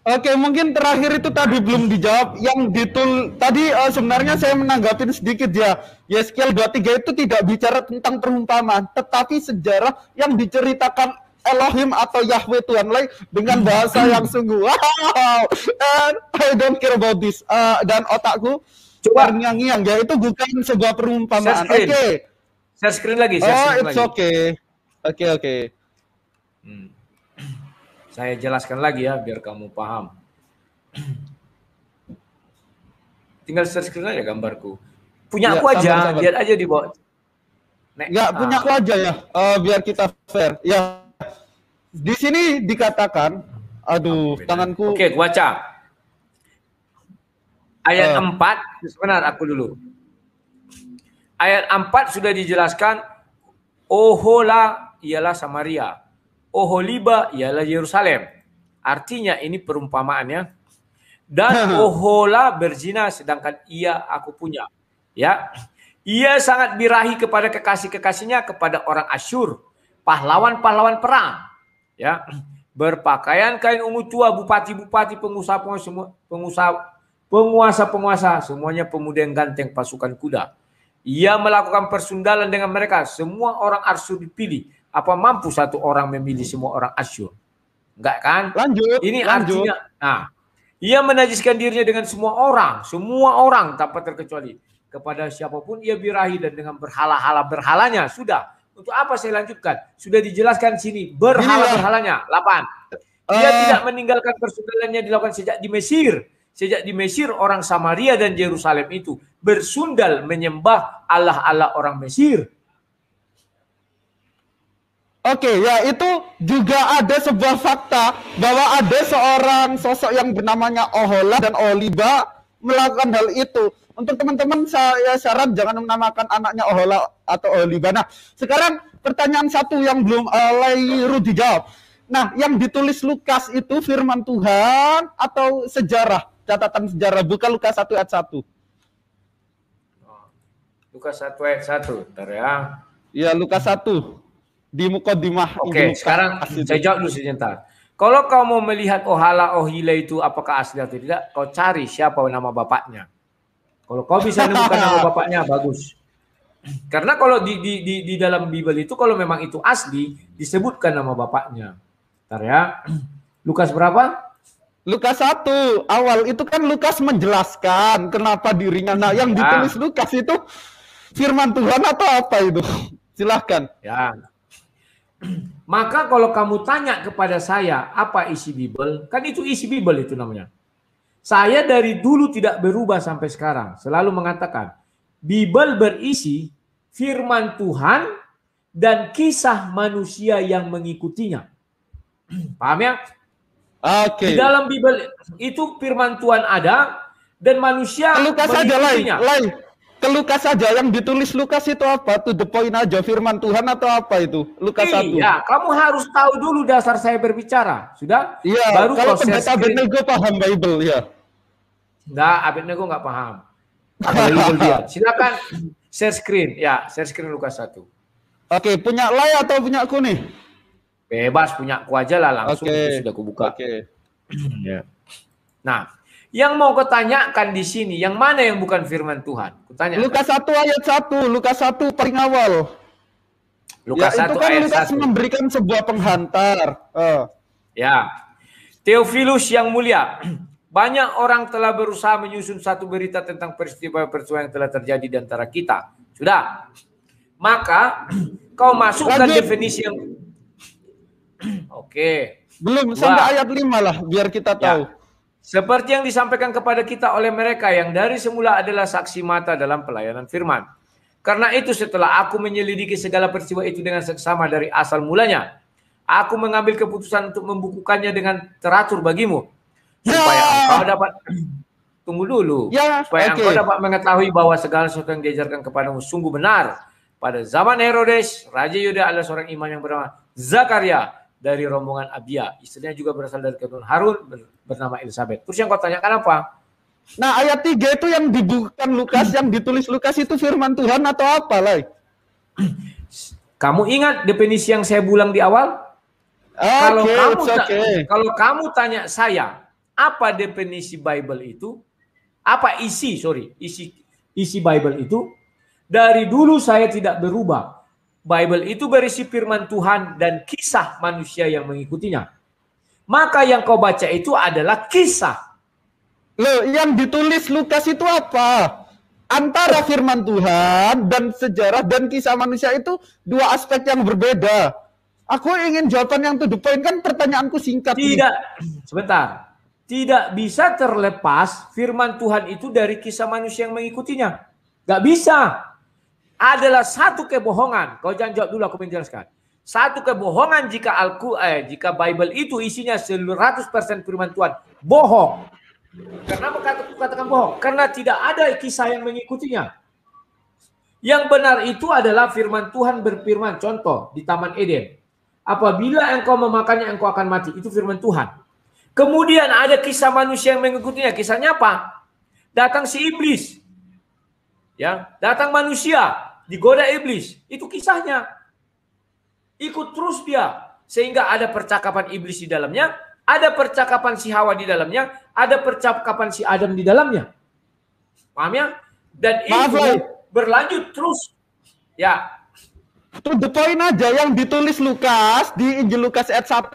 Oke, mungkin terakhir itu tadi belum dijawab. Yang tadi sebenarnya saya menanggapin sedikit ya. Yeskiel 23 itu tidak bicara tentang perumpamaan, tetapi sejarah yang diceritakan Elohim atau Yahweh Tuhan lain dengan bahasa yang sungguh wow. And I don't care about this. Dan otakku coba ngiang-ngiang ya, itu bukan sebuah perumpamaan. Oke. Share screen lagi. It's okay. Oke. Saya jelaskan lagi ya biar kamu paham. Tinggal share screen aja gambarku. Punya aku aja, sabar. Lihat aja di bawah. Enggak, punya aku aja ya. Biar kita fair. Ya. Di sini dikatakan, aduh, tanganku. Oke, gua baca. Ayat 4, sebentar aku dulu. Ayat 4 sudah dijelaskan, Ohola ialah Samaria, Oholiba ialah Yerusalem. Artinya ini perumpamaannya. Dan Ohola berzina sedangkan ia aku punya. Ya, ia sangat birahi kepada kekasih-kekasihnya, kepada orang Asyur, pahlawan-pahlawan perang. Ya, berpakaian kain ungu tua, bupati-bupati, penguasa-penguasa, semuanya pemuda yang ganteng, pasukan kuda. Ia melakukan persundalan dengan mereka. Semua orang Asyur dipilih. Apa mampu satu orang memilih semua orang Asyur? Enggak kan? Lanjut. Ini artinya, nah, ia menajiskan dirinya dengan semua orang tanpa terkecuali. Kepada siapapun ia birahi dan dengan berhalanya. Sudah. Untuk apa saya lanjutkan? Sudah dijelaskan sini. Berhalanya. 8. Ia tidak meninggalkan persundalannya dilakukan sejak di Mesir. Sejak di Mesir orang Samaria dan Yerusalem itu bersundal menyembah Allah-Allah orang Mesir. Oke, ya itu juga ada sebuah fakta bahwa ada seorang sosok yang bernamanya Ohola dan Oholiba melakukan hal itu. Untuk teman-teman saya syarat jangan menamakan anaknya Ohola atau Oholiba. Nah, sekarang pertanyaan satu yang belum Lairu dijawab. Nah, yang ditulis Lukas itu firman Tuhan atau sejarah, catatan sejarah, bukan Lukas 1 ayat 1. Lukas 1 ayat 1, bentar ya. Ya, Lukas 1. Di Mukodimah. Oke, sekarang saya jawab dulu sebentar. Kalau kau mau melihat Ohala Ohila itu apakah asli atau tidak, kau cari siapa nama bapaknya. Kalau kau bisa menemukan nama bapaknya, bagus. Karena kalau di dalam Bible itu, kalau memang itu asli, disebutkan nama bapaknya. Bentar ya. Lukas berapa? Lukas 1 awal itu kan Lukas menjelaskan kenapa dirinya. Nah, yang ditulis Lukas itu firman Tuhan atau apa itu? Silahkan. Ya. Maka kalau kamu tanya kepada saya apa isi Bible, kan itu isi Bible itu namanya. Saya dari dulu tidak berubah sampai sekarang, selalu mengatakan Bible berisi firman Tuhan dan kisah manusia yang mengikutinya. Paham ya? Oke. Di dalam Bible itu firman Tuhan ada dan manusia mengikutinya. Ke Lukas saja yang ditulis Lukas itu apa? To the point aja, firman Tuhan atau apa itu? Lukas 1. Iya, kamu harus tahu dulu dasar saya berbicara. Sudah? Iya, baru kalau pendeta Abednego paham Bible ya. Enggak, Abednego enggak paham. Apalagi dia. Silakan share screen. Ya, share screen Lukas 1. Oke, punya Lai atau punya aku nih? Bebas, punya aku aja lah langsung. Sudah aku buka. Oke. Ya. Nah, yang mau kutanyakan di sini, yang mana yang bukan firman Tuhan? Kutanya. Lukas 1 ayat 1, Lukas 1 paling awal. Lukas ya, 1 itu kan ayat Lukas 1. memberikan sebuah penghantar. Ya. Theophilus yang mulia, banyak orang telah berusaha menyusun satu berita tentang peristiwa-peristiwa yang telah terjadi di antara kita. Sudah. Maka kau masukkan definisi yang Oke. Belum sampai ayat 5 lah biar kita tahu. Ya. Seperti yang disampaikan kepada kita oleh mereka yang dari semula adalah saksi mata dalam pelayanan firman. Karena itu setelah aku menyelidiki segala peristiwa itu dengan seksama dari asal mulanya, aku mengambil keputusan untuk membukukannya dengan teratur bagimu. Supaya engkau dapat tunggu dulu. Supaya engkau dapat mengetahui bahwa segala sesuatu yang diajarkan kepadamu sungguh benar. Pada zaman Herodes, Raja Yuda adalah seorang imam yang bernama Zakaria dari rombongan Abia. Istrinya juga berasal dari keturunan Harun bernama Elizabeth. Terus yang kau tanyakan apa? Nah, ayat 3 itu yang dibukukan Lukas, yang ditulis Lukas itu firman Tuhan atau apa, Lai? Kamu ingat definisi yang saya bilang di awal? Kalau kamu tanya saya, apa definisi Bible itu? Apa isi Bible itu? Dari dulu saya tidak berubah. Bible itu berisi firman Tuhan dan kisah manusia yang mengikutinya. Maka yang kau baca itu adalah kisah. Loh, yang ditulis Lukas itu apa? Antara firman Tuhan dan sejarah dan kisah manusia itu dua aspek yang berbeda. Aku ingin jawaban yang to the point, kan pertanyaanku singkat. Sebentar. Tidak bisa terlepas firman Tuhan itu dari kisah manusia yang mengikutinya. Gak bisa. Adalah satu kebohongan. Kau jangan jawab dulu, aku menjelaskan. satu kebohongan jika Bible itu isinya 100% firman Tuhan. Bohong. Kenapa katakan bohong? Karena tidak ada kisah yang mengikutinya. Yang benar itu adalah firman Tuhan berfirman. Contoh di Taman Eden. Apabila engkau memakannya, engkau akan mati. Itu firman Tuhan. Kemudian ada kisah manusia yang mengikutinya. Kisahnya apa? Datang si iblis. Ya, datang manusia, digoda iblis. Itu kisahnya. Ikut terus dia. Sehingga ada percakapan iblis di dalamnya, ada percakapan si Hawa di dalamnya, ada percakapan si Adam di dalamnya. Paham ya? Dan itu berlanjut terus. Ya. To the point aja yang ditulis Lukas di Injil Lukas ayat 1,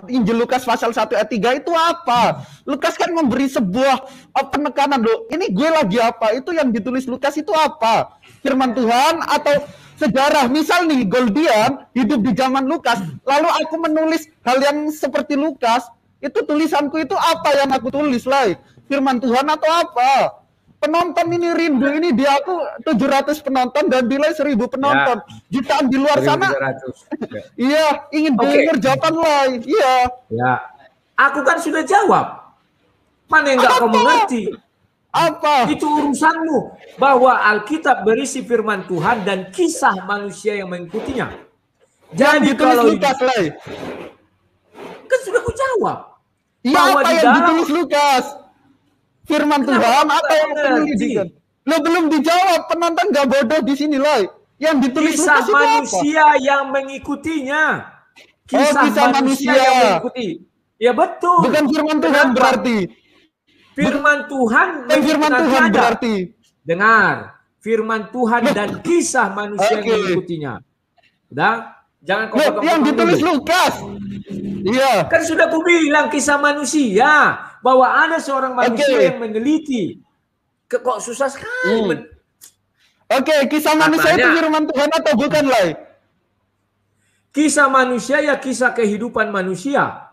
Injil Lukas pasal 1 ayat 3 itu apa? Lukas kan memberi sebuah penekanan loh. Ini gue lagi apa? Itu yang ditulis Lukas itu apa? Firman Tuhan atau sejarah? Misal nih Goldian hidup di zaman Lukas, lalu aku menulis hal yang seperti Lukas, itu tulisanku itu apa yang aku tulis lah? Firman Tuhan atau apa? Penonton ini rindu ini dia aku 700 penonton dan delay 1000 penonton. Ya. Jutaan di luar sana. Iya, ingin dengar jawaban lah. Iya. Ya. Aku kan sudah jawab. Mana yang enggak kamu ngerti? Apa? Itu urusanmu. Bahwa Alkitab berisi firman Tuhan dan kisah manusia yang mengikutinya. Jadi kalau Lukas lah. Kan sudah ku jawab. Iya, apa yang ditulis Lukas? Firman Tuhan apa yang penelitikan? Lo belum dijawab, penonton gak bodoh di sini loh. Yang ditulis kisah manusia apa? Yang mengikutinya. Kisah manusia yang mengikuti. Ya betul. Bukan firman Tuhan berarti. Firman Tuhan berarti. Dengar, firman Tuhan dan kisah manusia yang mengikutinya. Udah? Jangan kau yang ditulis dulu. Lukas. Iya. Kan sudah ku bilang kisah manusia. Bahwa ada seorang manusia yang meneliti. Kok susah sekali. Kisah manusia itu firman Tuhan atau bukan, Lai? Kisah manusia ya kisah kehidupan manusia.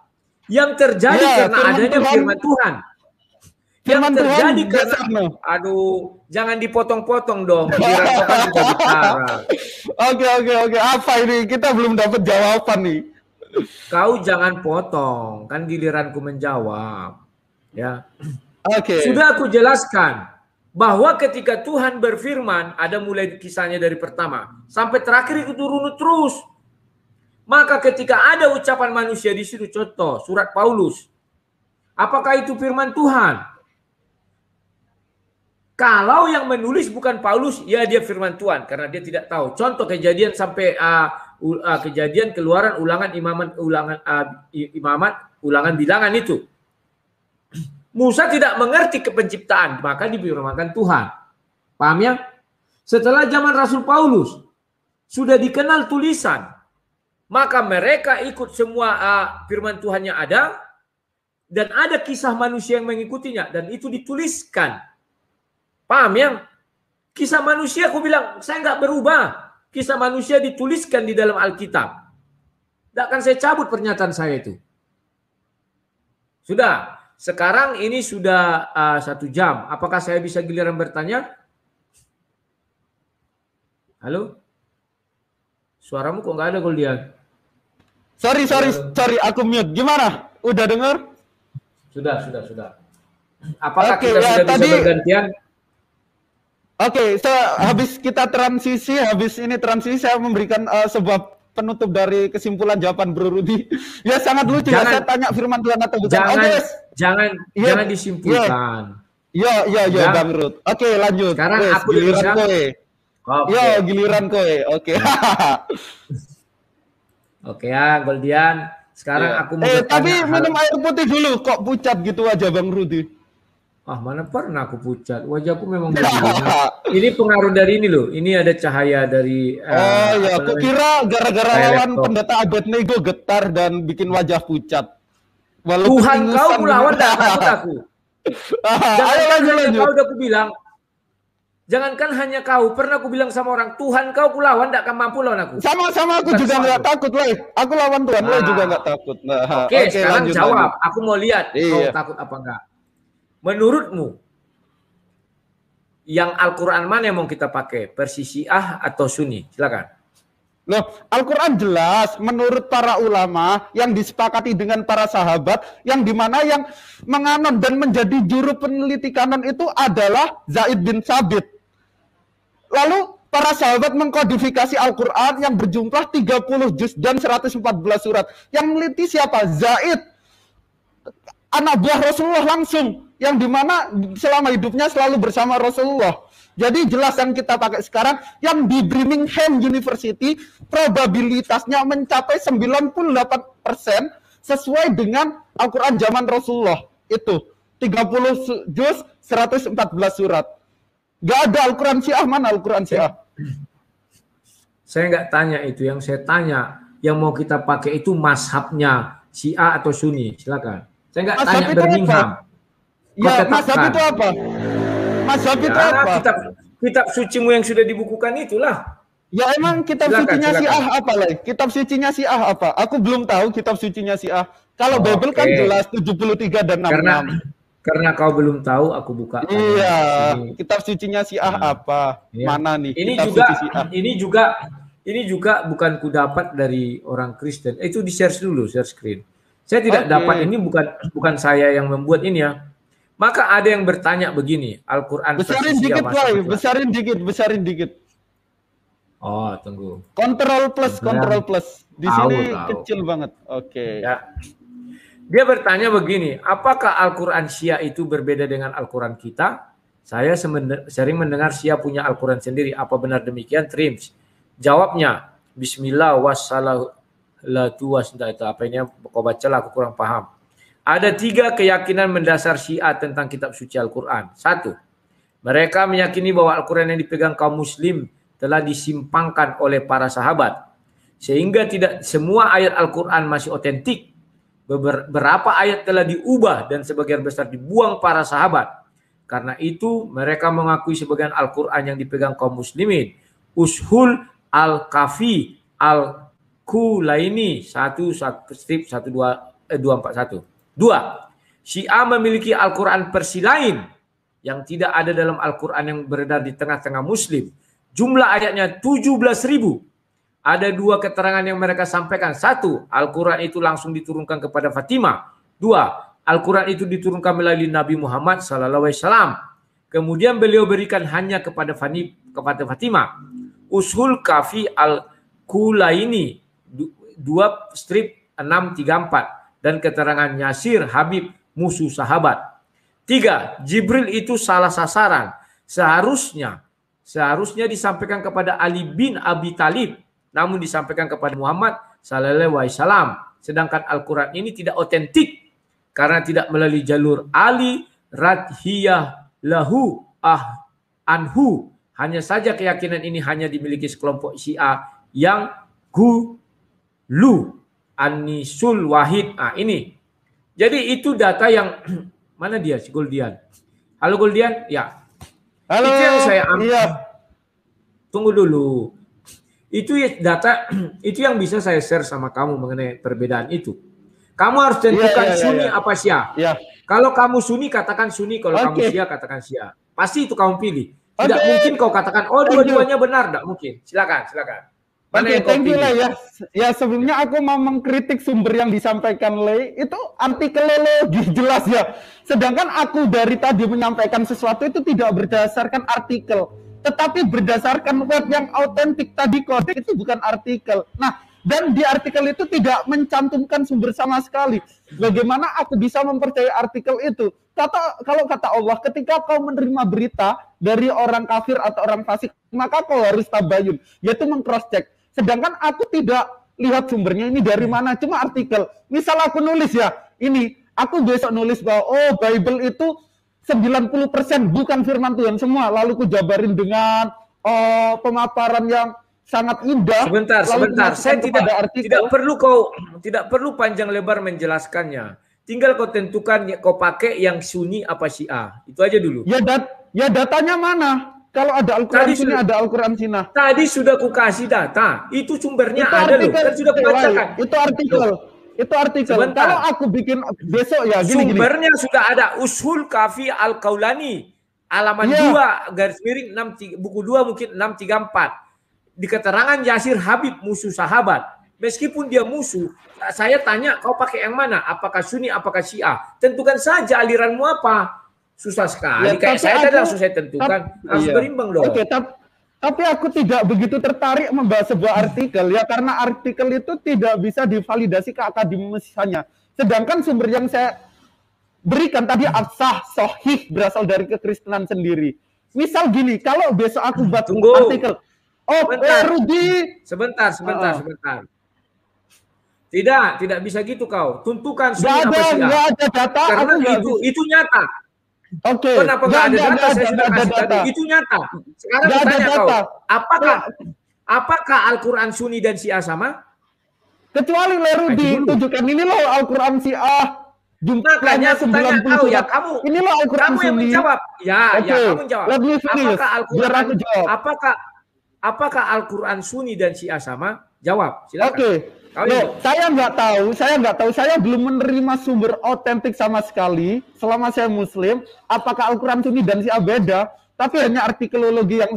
Yang terjadi karena adanya firman Tuhan. Yang terjadi karena... Aduh, jangan dipotong-potong dong. Oke. Apa ini? Kita belum dapat jawaban nih. Kau jangan potong. Kan giliranku menjawab. Ya. Oke. Sudah aku jelaskan bahwa ketika Tuhan berfirman, ada mulai kisahnya dari pertama sampai terakhir itu turun terus. Maka ketika ada ucapan manusia di situ, contoh surat Paulus, apakah itu firman Tuhan? Kalau yang menulis bukan Paulus, ya dia firman Tuhan karena dia tidak tahu. Contoh kejadian sampai kejadian keluaran ulangan bilangan itu. Musa tidak mengerti kepenciptaan, maka difirmankan Tuhan. Paham ya? Setelah zaman Rasul Paulus, sudah dikenal tulisan, maka mereka ikut semua firman Tuhannya ada, dan ada kisah manusia yang mengikutinya, dan itu dituliskan. Paham ya? Kisah manusia, aku bilang, saya nggak berubah. Kisah manusia dituliskan di dalam Alkitab. Tidak akan saya cabut pernyataan saya itu. Sudah. Sekarang ini sudah 1 jam. Apakah saya bisa giliran bertanya? Halo? Suaramu kok nggak ada, Goldian? Sorry. Aku mute. Gimana? Udah dengar? Sudah. Apakah kita sudah bisa bergantian? Habis kita transisi, saya memberikan sebuah penutup dari kesimpulan jawaban Bro Rudi. Ya sangat lucu ya, saya tanya firman Tuhan atau bukan. Jangan disimpulkan. Iya Bang Rud. Oke, lanjut. Sekarang aku giliran kowe. Giliran kowe. Oke. Oke ya, Goldian. Sekarang aku mau bertanya. Tapi minum air putih dulu, kok pucat gitu aja Bang Rudi? Mana pernah aku pucat. Wajahku memang begini. Ini pengaruh dari ini loh. Ini ada cahaya dari... aku kira gara-gara lawan pendeta Abednego getar dan bikin wajah pucat. Walaupun Tuhan kau lawan tak takut aku. Kau udah aku bilang. Jangankan hanya kau. Pernah aku bilang sama orang, Tuhan kau lawan tak akan mampu lawan aku. Sama aku juga nggak takut lah. Aku lawan Tuhan juga nggak takut. Oke, sekarang jawab. Aku mau lihat kau takut apa enggak. Menurutmu, yang Al-Quran mana yang mau kita pakai? Versi Syiah atau Sunni? Silakan. Loh, Al-Quran jelas menurut para ulama yang disepakati dengan para sahabat, yang dimana yang menganon dan menjadi juru peneliti kanon itu adalah Zaid bin Sabit. Lalu para sahabat mengkodifikasi Al-Quran yang berjumlah 30 juz dan 114 surat. Yang meneliti siapa? Zaid, anak buah Rasulullah langsung, yang dimana selama hidupnya selalu bersama Rasulullah. Jadi jelas yang kita pakai sekarang, yang di Birmingham University probabilitasnya mencapai 98% sesuai dengan Al-Quran zaman Rasulullah. Itu 30 juz 114 surat. Gak ada Al-Quran Syiah, mana Al-Quran Syiah? Saya nggak tanya itu, yang saya tanya yang mau kita pakai itu mazhabnya Syiah atau Sunni, silakan. Saya nggak tanya Birmingham. Ya, mazhab itu apa? Mazhab itu apa? Kitab sucimu yang sudah dibukukan itulah. Ya emang kitab sucinya Syiah apa lah? Kitab sucinya Syiah apa? Aku belum tahu kitab sucinya Syiah. Kalau Bible kan jelas 73 dan 66. Karena kau belum tahu, aku buka. Iya, kitab sucinya Syiah apa? Ya. Mana nih? Ini juga bukan ku dapat dari orang Kristen. Itu di share dulu, share screen. Saya tidak dapat, ini bukan saya yang membuat ini ya. Maka ada yang bertanya begini, Al-Quran besarin dikit, Boy. Besarin dikit. Oh, tunggu. Control plus. Di sini kecil banget. Oke. Ya. Dia bertanya begini, apakah Al-Quran Syiah itu berbeda dengan Al-Quran kita? Saya sering mendengar Syiah punya Al-Quran sendiri. Apa benar demikian, Trims? Jawabnya, Bismillah wassalatu wassalatu. Apa ini? Kau bacalah, aku kurang paham. Ada 3 keyakinan mendasar Syiah tentang kitab suci Al-Quran. 1. Mereka meyakini bahwa Al-Quran yang dipegang kaum muslim telah disimpangkan oleh para sahabat. Sehingga tidak semua ayat Al-Quran masih otentik. Beberapa ayat telah diubah dan sebagian besar dibuang para sahabat. Karena itu mereka mengakui sebagian Al-Quran yang dipegang kaum muslimin. Ushul Al-Kafi Al-Kulaini 241. 2. Syiah memiliki Al-Quran Persi lain yang tidak ada dalam Al-Quran yang beredar di tengah-tengah muslim. Jumlah ayatnya 17.000. Ada 2 keterangan yang mereka sampaikan. 1. Al-Quran itu langsung diturunkan kepada Fatimah. 2. Al-Quran itu diturunkan melalui Nabi Muhammad SAW. Kemudian beliau berikan hanya kepada Fatimah. Ushul Kafi Al-Kulaini 2-634. Dan keterangan Yasir Habib musuh sahabat. 3. Jibril itu salah sasaran. Seharusnya disampaikan kepada Ali bin Abi Thalib, namun disampaikan kepada Muhammad sallallahu alaihi wasallam. Sedangkan Al-Quran ini tidak otentik karena tidak melalui jalur Ali radhiyallahu anhu. Hanya saja keyakinan ini hanya dimiliki sekelompok Syiah yang gulu. Anisul Wahid. Ini. Jadi itu data yang mana dia si Goldian? Halo Goldian? Ya. Halo. Itu yang saya ambil. Iya. Tunggu dulu. Itu data itu yang bisa saya share sama kamu mengenai perbedaan itu. Kamu harus tentukan Sunni apa Syiah. Ya. Kalau kamu Sunni katakan Sunni, kalau kamu Syiah katakan Syiah. Pasti itu kamu pilih. Tidak mungkin kau katakan dua-duanya benar, tidak mungkin. Silakan. Oke, thank you lah ya. Ya sebelumnya aku mau mengkritik sumber yang disampaikan Le, itu artikel lebih jelas ya. Sedangkan aku dari tadi menyampaikan sesuatu itu tidak berdasarkan artikel, tetapi berdasarkan web yang autentik. Tadi kode itu bukan artikel. Nah, dan di artikel itu tidak mencantumkan sumber sama sekali. Bagaimana aku bisa mempercayai artikel itu? Kalau kata Allah, ketika kau menerima berita dari orang kafir atau orang fasik, maka kau harus tabayun, yaitu meng-cross check. Sedangkan aku tidak lihat sumbernya ini dari mana, cuma artikel. Misal aku nulis ya, ini aku besok nulis bahwa Bible itu 90% bukan firman Tuhan semua, lalu ku jabarin dengan pemaparan yang sangat indah. Sebentar. Saya tidak perlu panjang lebar menjelaskannya. Tinggal kau tentukan kau pakai yang Sunni apa Syiah. Itu aja dulu. Ya datanya mana? Kalau ada Al-Quran Sunni, ada Al-Quran Syiah. Tadi sudah ku kasih data. Itu sumbernya itu ada loh. Kan sudah kubacakan. Itu artikel. Sebentar. Kalau aku bikin besok ya gini. Sumbernya sudah ada. Ushul Kafi Al-Kaulani. Halaman 2 garis miring 6, buku 2 mungkin 634. di keterangan Yasir Habib musuh sahabat. Meskipun dia musuh, saya tanya kau pakai yang mana? Apakah Sunni, apakah Syiah? Tentukan saja aliranmu apa. Susah sekali. Kayak saya tadi langsung saya tentukan. Harus berimbang dong. Oke, tapi aku tidak begitu tertarik membahas sebuah artikel ya, karena artikel itu tidak bisa divalidasi ke akademisiannya. Sedangkan sumber yang saya berikan tadi as-sah, sahih, berasal dari kekristenan sendiri. Misal gini, kalau besok aku buat artikel, Rudi. Sebentar. Tidak bisa gitu kau. Tentukan Sunni apa Syiah. Nggak ada data. Karena itu nyata. Oke. Kenapa nggak ada data? Saya sudah kasih tadi. Itu nyata. Sekarang saya tanya kau, apakah Al-Quran Sunni dan Syiah sama? Kecuali Lerudi tunjukkan ini loh Al-Quran Syiah. Makanya 90 tahu ya kamu. Ini loh Al-Quran Sunni. Kamu yang menjawab. Ya, kamu menjawab. Apakah Al-Quran Sunni dan Syiah sama? Jawab. Silakan. Oke. Saya nggak tahu. Saya belum menerima sumber otentik sama sekali selama saya Muslim. Apakah Al-Quran Sunni dan Syiah beda? Tapi hanya artikelologi yang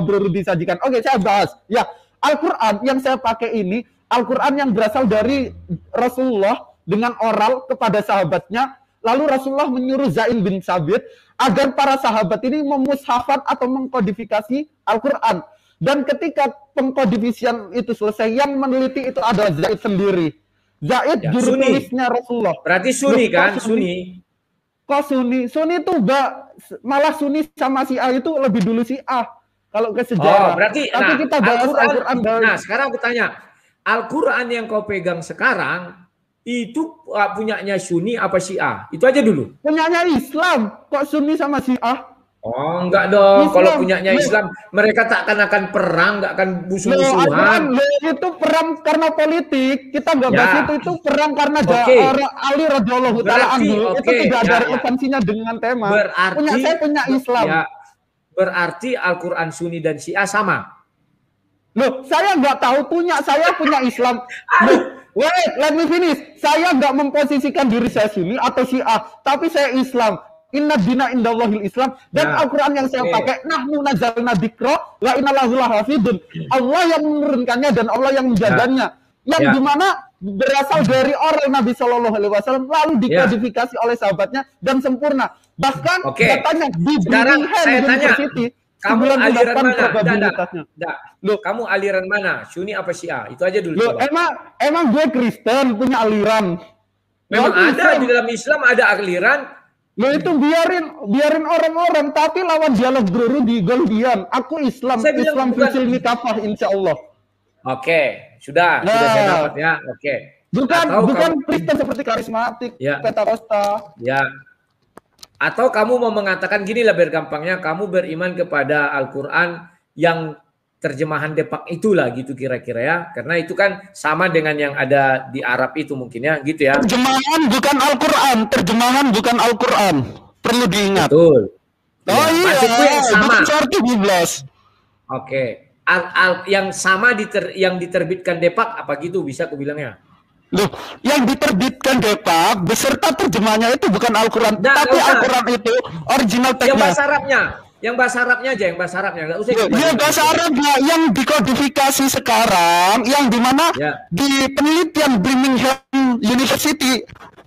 Bro Rudi sajikan. Oke, saya bahas. Ya, Al-Quran yang saya pakai ini Al-Quran yang berasal dari Rasulullah dengan oral kepada sahabatnya. Lalu Rasulullah menyuruh Zaid bin Sabit agar para sahabat ini memushafat atau mengkodifikasi Al-Quran. Dan ketika pengkodifisian itu selesai, yang meneliti itu adalah Zaid sendiri. Zaid juru tulisnya Rasulullah. Berarti Sunni kan? Sunni. Kok Sunni? Sunni itu malah Sunni sama Syiah itu lebih dulu Syiah. Kalau ke sejarah. Oh, berarti tapi kita bahas Al-Quran. Nah, sekarang aku tanya. Al-Quran yang kau pegang sekarang, itu punyanya Sunni apa Syiah? Itu aja dulu. Punyanya Islam. Kok Sunni sama Syiah? Oh, enggak dong. Islam. Kalau punyanya Islam, mereka tak akan perang, enggak akan musuh-musuhan. Itu perang karena politik. Kita enggak bahas itu perang karena Ali radhiyallahu taala anhu. Itu tidak ada relevansinya dengan tema. Berarti saya punya Islam. Ya, berarti Al-Quran Sunni dan Syiah sama. Loh, saya nggak tahu saya punya Islam. Wait, let me finish. Saya nggak memposisikan diri saya Sunni atau Syiah, tapi saya Islam. Inna dina indallahil Islam, dan Al-Quran yang saya pakai nahnu nazzalna dzikra wa inna lahu lahafidun. Allah yang menurunkannya dan Allah yang menjaganya. Yang dimana berasal dari oral Nabi Shallallahu Alaihi Wasallam lalu dikodifikasi oleh sahabatnya dan sempurna. Bahkan katanya di Birmingham University. Kamu aliran mana? Kamu aliran mana? Sunni apa Syiah? Itu aja dulu. Loh, emang gue Kristen punya aliran. Memang ada di dalam Islam ada aliran. Lo itu biarin orang-orang, tapi lawan dialog Bro Rudi Goldian. Aku Islam fisil nikafah insya Allah. Oke, sudah saya dapat ya. Oke. Bukan Kristen seperti karismatik, Pentakosta. Ya. Atau kamu mau mengatakan gini lah biar gampangnya, kamu beriman kepada Al-Quran yang terjemahan Depak itulah gitu kira-kira ya. Karena itu kan sama dengan yang ada di Arab itu mungkin ya, gitu ya. Terjemahan bukan Al-Quran, terjemahan bukan Al-Quran. Perlu diingat. Betul. Oh iya, maksudku yang sama. Oke. Yang sama yang diterbitkan Depak apa gitu bisa aku bilangnya. Loh, yang diterbitkan Depak beserta terjemahannya itu bukan Al-Quran, tapi Al-Quran itu original teksnya. Yang bahasa Arabnya aja, nggak usah. Yang bahasa Arabnya yang dikodifikasi sekarang, yang dimana di penelitian Birmingham University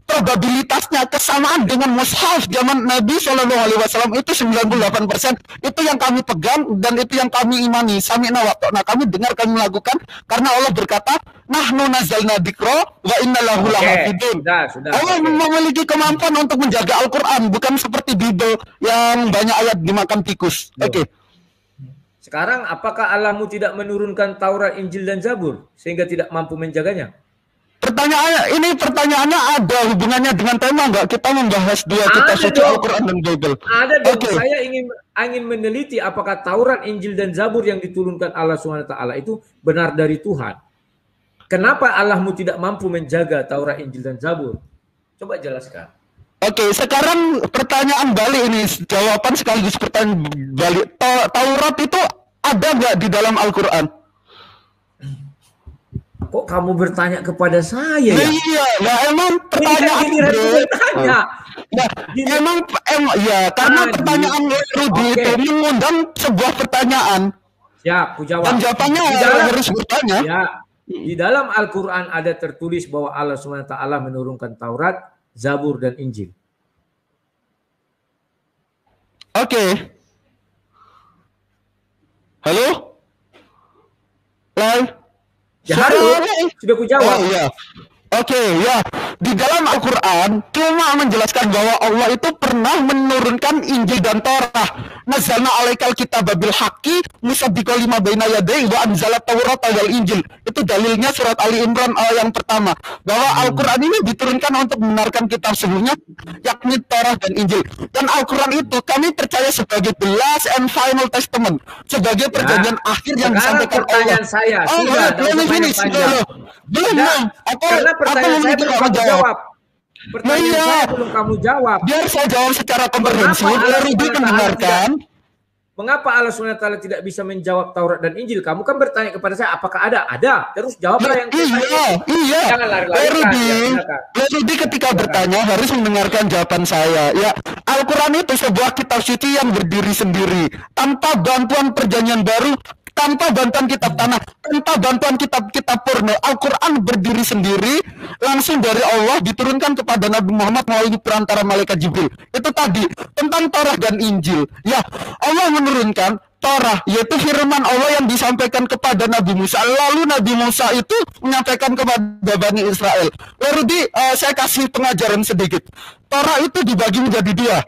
probabilitasnya kesamaan dengan mushaf zaman Nabi Shallallahu Alaihi Wasallam itu 98%. Itu yang kami pegang dan itu yang kami imani. Sami'na wa ta'na. Kami dengar, kami melakukan karena Allah berkata, nahnu nazzalna dzikra wa inna lahu lahafidun. Allah memiliki kemampuan untuk menjaga Al-Quran, bukan seperti Bible yang banyak ayat dimakan tikus. Oke. Sekarang apakah Allahmu tidak menurunkan Taurat, Injil dan Zabur sehingga tidak mampu menjaganya? Pertanyaannya ada hubungannya dengan tema nggak? Kita membahas dua kitab suci Al-Quran dan Bible. Ada dong. Saya ingin meneliti apakah Taurat, Injil dan Zabur yang diturunkan Allah SWT itu benar dari Tuhan. Kenapa Allahmu tidak mampu menjaga Taurat, Injil dan Zabur? Coba jelaskan. Oke, sekarang pertanyaan balik ini, jawaban sekaligus pertanyaan balik. Taurat itu ada nggak di dalam Al-Quran? Kok kamu bertanya kepada saya ya? Iya, ya emang pertanyaan karena pertanyaan Rudi itu mengundang sebuah pertanyaan. Ya, aku jawab. Dan jawabannya harus bertanya. Ya, di dalam Al-Quran ada tertulis bahwa Allah SWT menurunkan Taurat, Zabur, dan Injil. Oke. Halo? Live? Ya, halo. Sudah aku jawab. Oh iya. Oke, ya. Di dalam Al-Quran cuma menjelaskan bahwa Allah itu pernah menurunkan Injil dan Torah. Nazzalna alaikal kitaba bil haqqi musaddiqan lima baina yadayhi wa anzala taurata wal injil. Itu dalilnya surat Ali Imran yang pertama, bahwa Al-Quran ini diturunkan untuk membenarkan kitab sebelumnya, yakni Torah dan Injil. Dan Al-Quran itu kami percaya sebagai the last and final testament, sebagai perjanjian akhir yang disampaikan Allah. Saya belum. Karena pertanyaan saya belum kamu jawab. Pertanyaan saya belum kamu jawab. Biar saya jawab secara komprehensif. Mengapa Allah SWT tidak bisa menjawab Taurat dan Injil? Kamu kan bertanya kepada saya, apakah ada? Ada. Terus jawablah yang Iya. Jangan lari-lari. Rudi ketika bertanya harus mendengarkan jawaban saya. Ya, Al-Quran itu sebuah kitab suci yang berdiri sendiri, tanpa bantuan perjanjian baru, tanpa bantuan kitab tanah, tanpa bantuan kitab-kitab purna. Al-Quran berdiri sendiri, langsung dari Allah diturunkan kepada Nabi Muhammad melalui perantara malaikat Jibril. Itu tadi tentang Torah dan Injil. Ya, Allah menurunkan Torah, yaitu firman Allah yang disampaikan kepada Nabi Musa. Lalu Nabi Musa itu menyampaikan kepada Bani Israel. Lalu saya kasih pengajaran sedikit. Torah itu dibagi menjadi dua.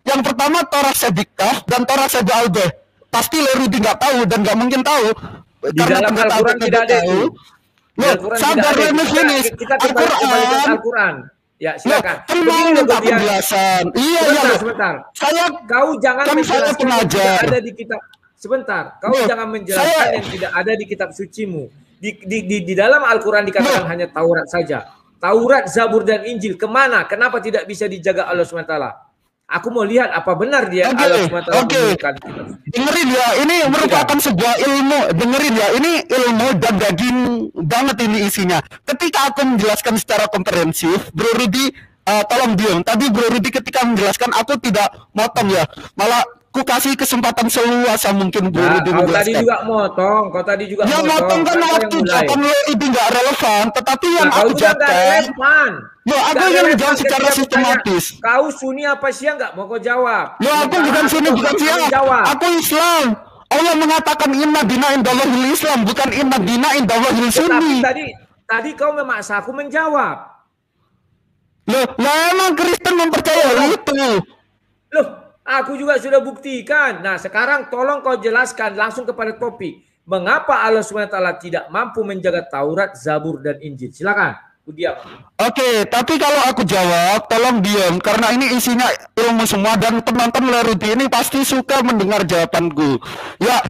Yang pertama Torah Sebiktah dan Torah Sebalbeh. Pasti Rudi nggak tahu dan nggak mungkin tahu. Di dalam Al-Quran tidak ada itu. Sabar, let me finish. Al-Quran. Ya, silakan. Begini minta penjelasan. Iya. Sebentar. Kau jangan menjelaskan yang tidak ada di kitab. Sebentar. Kau jangan menjelaskan yang tidak ada di kitab sucimu. Di dalam Al-Quran dikatakan hanya Taurat saja. Taurat, Zabur, dan Injil. Kemana? Kenapa tidak bisa dijaga Allah SWT? Aku mau lihat apa benar dia Allah SWT menurunkan. Dengerin ya, ini merupakan sebuah ilmu. Dengerin ya, ini ilmu dan daging banget ini isinya. Ketika aku menjelaskan secara komprehensif, Bro Rudi tolong diam. Tadi Bro Rudi ketika menjelaskan aku tidak motong ya, malah aku kasih kesempatan seluasa mungkin Bro Rudi menjelaskan. Kau tadi juga motong. Ya motong kan waktu jawaban lo itu nggak relevan, tetapi yang aku jawabkan. Aku yang jawab secara sistematis. Kau Sunni apa Syiah nggak mau kau jawab? Aku bukan Sunni, bukan Syiah. Aku Islam. Allah mengatakan inna dina indallahil Islam, bukan inna dina indallahil Sunni. Tadi kau memaksa aku menjawab. Emang Kristen mempercayai itu. Aku juga sudah buktikan. Nah, sekarang tolong kau jelaskan langsung kepada topik. Mengapa Allah SWT tidak mampu menjaga Taurat, Zabur, dan Injil? Silakan. Diam. Oke, tapi kalau aku jawab, tolong diam karena ini isinya ilmu semua dan penonton Lerudi ini pasti suka mendengar jawabanku. Ya,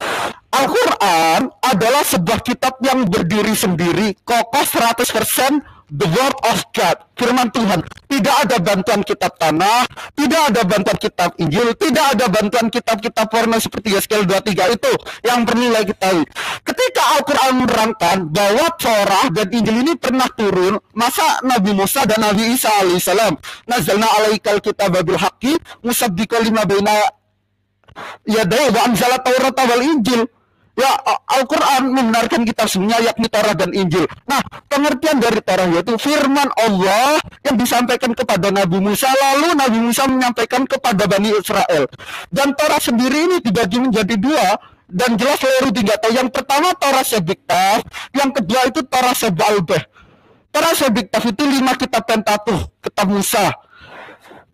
Al-Quran adalah sebuah kitab yang berdiri sendiri, kokoh 100%. The word of God, firman Tuhan. Tidak ada bantuan kitab tanah, tidak ada bantuan kitab Injil, tidak ada bantuan kitab-kitab porno seperti Yeskel 23 itu yang perlu lagi tahu. Ketika Al-Quran menerangkan bahwa Torah dan Injil ini pernah turun, masa Nabi Musa dan Nabi Isa alaihissalam, Nazzalna alaikal kitaba bil haqqi musaddiqan lima baina yadayhi wa anzala taurata wal injil. Ya, Al-Quran membenarkan kitab sebelumnya yakni Torah dan Injil. Nah, pengertian dari Torah yaitu firman Allah yang disampaikan kepada Nabi Musa, lalu Nabi Musa menyampaikan kepada Bani Israel. Dan Torah sendiri ini dibagi menjadi dua, dan jelas Rudi nggak tahu. Yang pertama Torah Sebiktah, yang kedua itu Torah Sebalbeh. Torah Sebiktah itu 5 kitab Pentateuch, kitab Musa.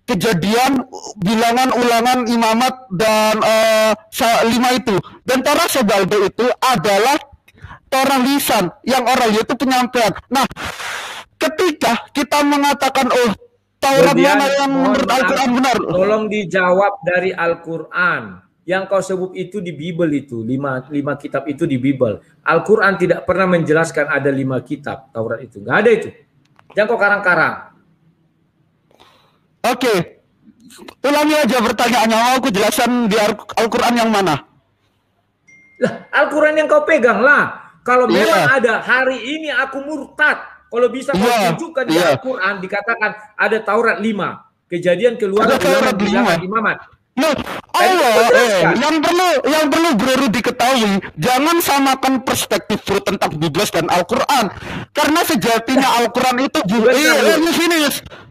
Kejadian, bilangan, ulangan, imamat, dan 5 itu. Dan Torah Sebalbeh itu adalah Torah lisan, yang oral, yaitu penyampaian. Nah, ketika kita mengatakan, Taurat mana yang menurut Al-Quran benar? Tolong dijawab dari Al-Quran. Yang kau sebut itu di Bible itu, 5 kitab itu di Bible. Al-Quran tidak pernah menjelaskan ada 5 kitab Taurat itu. Nggak ada itu. Jangan kau karang-karang. Oke, ulangi aja pertanyaannya. Mau aku jelasan di Al-Quran yang mana? Al-Quran yang kau pegang lah. Kalau memang ada hari ini aku murtad, kalau bisa kau tunjukkan di Al-Quran dikatakan ada Taurat 5. Kejadian keluar Taurat 5. Imamat. Allah, yang perlu Bro Rudi diketahui, jangan samakan perspektif Bro tentang biblos dan Al-Quran, karena sejatinya Al-Quran itu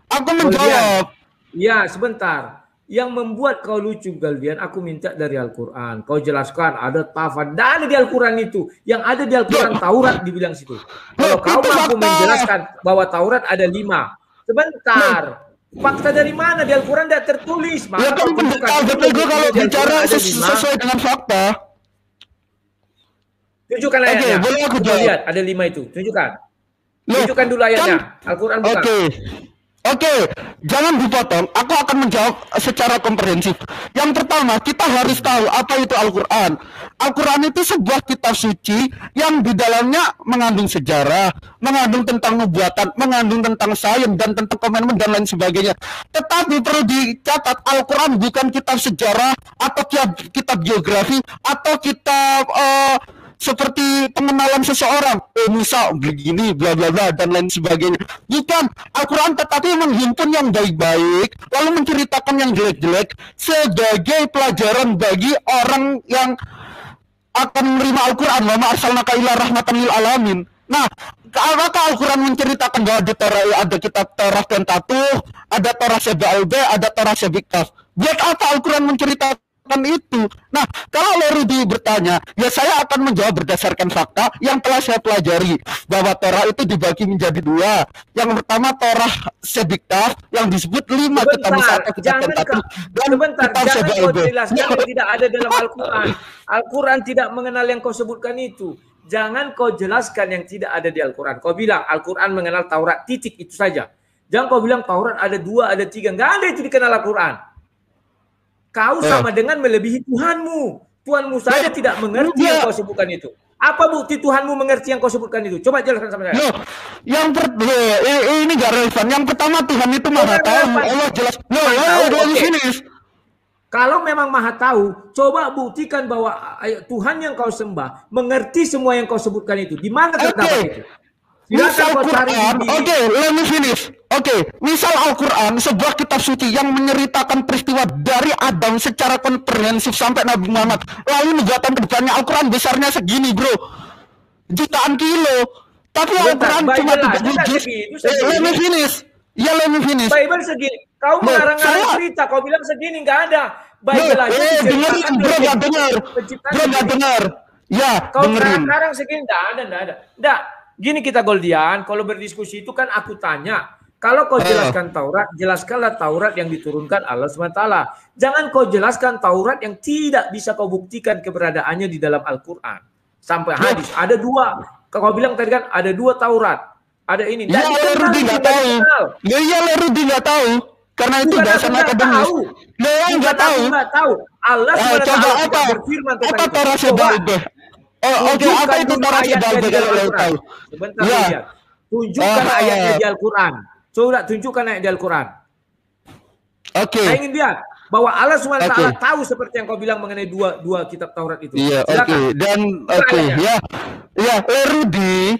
aku menjawab. Ya, sebentar. Yang membuat kau lucu, Galdian, aku minta dari Al-Quran. Kau jelaskan ada tafad. Tidak ada di Al-Quran itu. Yang ada di Al-Quran Taurat dibilang situ. Kalau kau mampu menjelaskan bahwa Taurat ada 5. Sebentar. Fakta dari mana? Di Al-Quran tidak tertulis. Ya kan betul kalau bicara sesuai dengan fakta. Tunjukkan ayatnya. Boleh aku lihat ada 5 itu. Tunjukkan dulu ayatnya. Al-Quran bukan. Oke, jangan dipotong. Aku akan menjawab secara komprehensif. Yang pertama, kita harus tahu apa itu Al-Quran. Al-Quran itu sebuah kitab suci yang di dalamnya mengandung sejarah, mengandung tentang nubuatan, mengandung tentang sains dan tentang komitmen dan lain sebagainya. Tetapi perlu dicatat, Al-Quran bukan kitab sejarah atau kitab geografi atau kitab seperti pengenalan seseorang, Musa begini, bla bla bla dan lain sebagainya. Bukan, Al-Quran tetapi menghimpun yang baik-baik, lalu menceritakan yang jelek-jelek sebagai pelajaran bagi orang yang akan menerima Al-Quran. Wa ma arsalnaka illa rahmatan lil alamin. Nah, apakah Al-Quran menceritakan bahwa di Torah ada kitab Torah Pentateuch, ada Torah Seba Albe, ada Torah Sebikaf? Buat apa Al-Quran menceritakan itu? Nah, kalau Rudi bertanya, ya saya akan menjawab berdasarkan fakta yang telah saya pelajari, bahwa Torah itu dibagi menjadi 2. Yang pertama Torah Sebikaf yang disebut 5 kitab Musa atau kitab Pentateuch, dan kitab Seba Albe. Jelaskan yang tidak ada dalam Al-Quran. Al-Quran tidak mengenal yang kau sebutkan itu. Jangan kau jelaskan yang tidak ada di Al-Quran. Kau bilang Al-Quran mengenal Taurat, titik, itu saja. Jangan kau bilang Taurat ada 2, ada 3. Nggak ada itu dikenal Al-Quran. Kau sama dengan melebihi Tuhanmu. Tuhanmu saja tidak mengerti yang kau sebutkan itu. Apa bukti Tuhanmu mengerti yang kau sebutkan itu? Coba jelaskan sama saya. Ini nggak relevan. Yang pertama, Tuhan itu maha tahu. Allah jelas. Kalau memang maha tahu, coba buktikan bahwa Tuhan yang kau sembah mengerti semua yang kau sebutkan itu. Di mana terdapat itu? Misal Quran, let me finish. Misal Al-Quran, sebuah kitab suci yang menceritakan peristiwa dari Adam secara komprehensif sampai Nabi Muhammad. Lalu nubuatan kedepannya, Al-Quran besarnya segini, bro, jutaan kilo. Tapi Al-Quran cuma 30 juz. Let me finish. Bible segini. Kau mengarang-arang cerita, kau bilang segini, nggak ada. Bible aja. Dengerin, bro, nggak dengar. Ya, kau dengerin. mengarang segini, nggak ada. Gini kita Goldian, kalau berdiskusi itu kan aku tanya, kalau kau jelaskan Taurat, jelaskanlah Taurat yang diturunkan Allah SWT. Jangan kau jelaskan Taurat yang tidak bisa kau buktikan keberadaannya di dalam Al-Quran. Sampai hadis, ada 2. Kau bilang tadi kan ada 2 Taurat. Ada ini. Ya, Rudi nggak tahu. Rudi nggak tahu. Karena itu bahasan akademis. Nggak tahu. Allah SWT berfirman tentang itu. Torah Seba Albe. Apa itu Torah Seba Albe kalau tahu? Sebentar, lihat. Tunjukkan ayatnya di Al-Quran. Coba tunjukkan ayat di Al-Quran. Saya ingin lihat bahwa Allah SWT tahu seperti yang kau bilang mengenai dua kitab Taurat itu. Iya, Ya, Rudi.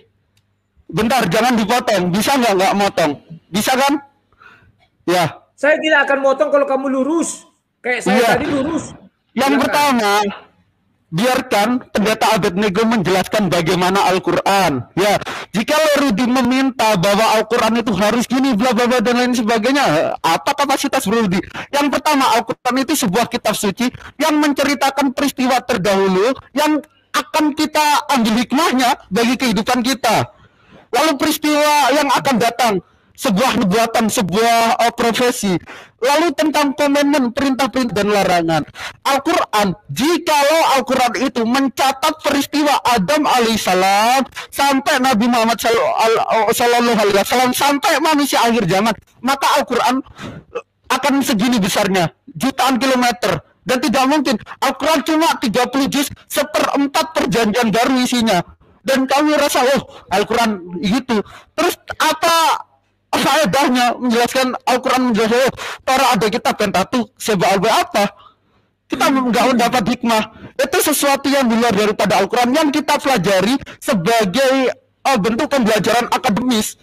Bentar, jangan dipotong. Bisa nggak motong? Bisa kan? Ya. Saya tidak akan motong kalau kamu lurus. Kayak saya tadi lurus. Yang pertama, biarkan pendeta Abednego menjelaskan bagaimana Al-Quran. Ya, jika Rudi meminta bahwa Al-Quran itu harus gini, bla bla bla dan lain sebagainya, apa kapasitas Rudi? Yang pertama, Al-Quran itu sebuah kitab suci yang menceritakan peristiwa terdahulu yang akan kita ambil hikmahnya bagi kehidupan kita. Lalu peristiwa yang akan datang, sebuah nubuatan, sebuah profesi, lalu tentang komitmen, perintah-perintah dan larangan. Al-Quran, jikalau Al-Quran itu mencatat peristiwa Adam alaihissalam sampai Nabi Muhammad sallallahu alaihi wasallam sampai manusia akhir zaman, maka Al-Quran akan segini besarnya, jutaan kilometer. Dan tidak mungkin Al-Quran cuma 30 juz, 1/4 perjanjian baru isinya. Dan kami rasa, Al-Quran gitu. Terus apa faedahnya menjelaskan Al-Quran menjelaskan Torah ada kitab Pentateuch Seba Albe apa? Kita nggak mendapat hikmah. Itu sesuatu yang di luar daripada Al-Quran yang kita pelajari sebagai bentuk pembelajaran akademis.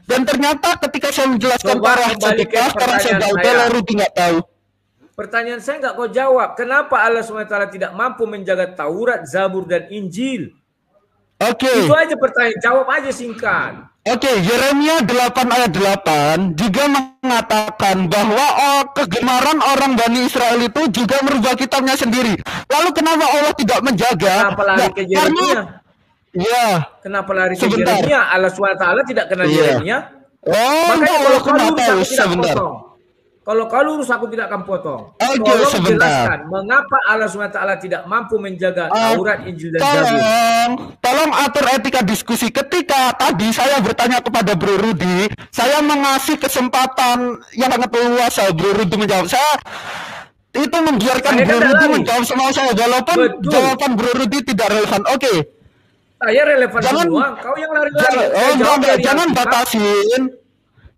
Dan ternyata ketika saya menjelaskan Torah Seba Albe, Rudi nggak tahu. Pertanyaan saya nggak kau jawab. Kenapa Allah SWT tidak mampu menjaga Taurat, Zabur, dan Injil? Oke. Itu aja pertanyaan. Jawab aja singkat. Oke, Yeremia 8 ayat 8 juga mengatakan bahwa kegemaran orang Bani Israel itu juga merubah kitabnya sendiri. Lalu kenapa Allah tidak menjaga? Kenapa lari ke Yeremia? Ya. Kenapa lari ke Yeremia? Allah SWT tidak kenal Yeremia. Makanya kalau kau lurus aku tidak potong. Kalau kau lurus aku tidak akan potong. Tolong jelaskan mengapa Allah SWT tidak mampu menjaga Taurat, Injil, dan Zabur. Tolong atur etika diskusi. Ketika tadi saya bertanya kepada Bro Rudi, saya mengasih kesempatan yang sangat luas Bro Rudi menjawab. Saya itu membiarkan Bro Rudi menjawab semua saya, walaupun jawaban Bro Rudi tidak relevan. Oke. Saya relevan semua. Kau yang lari-lari.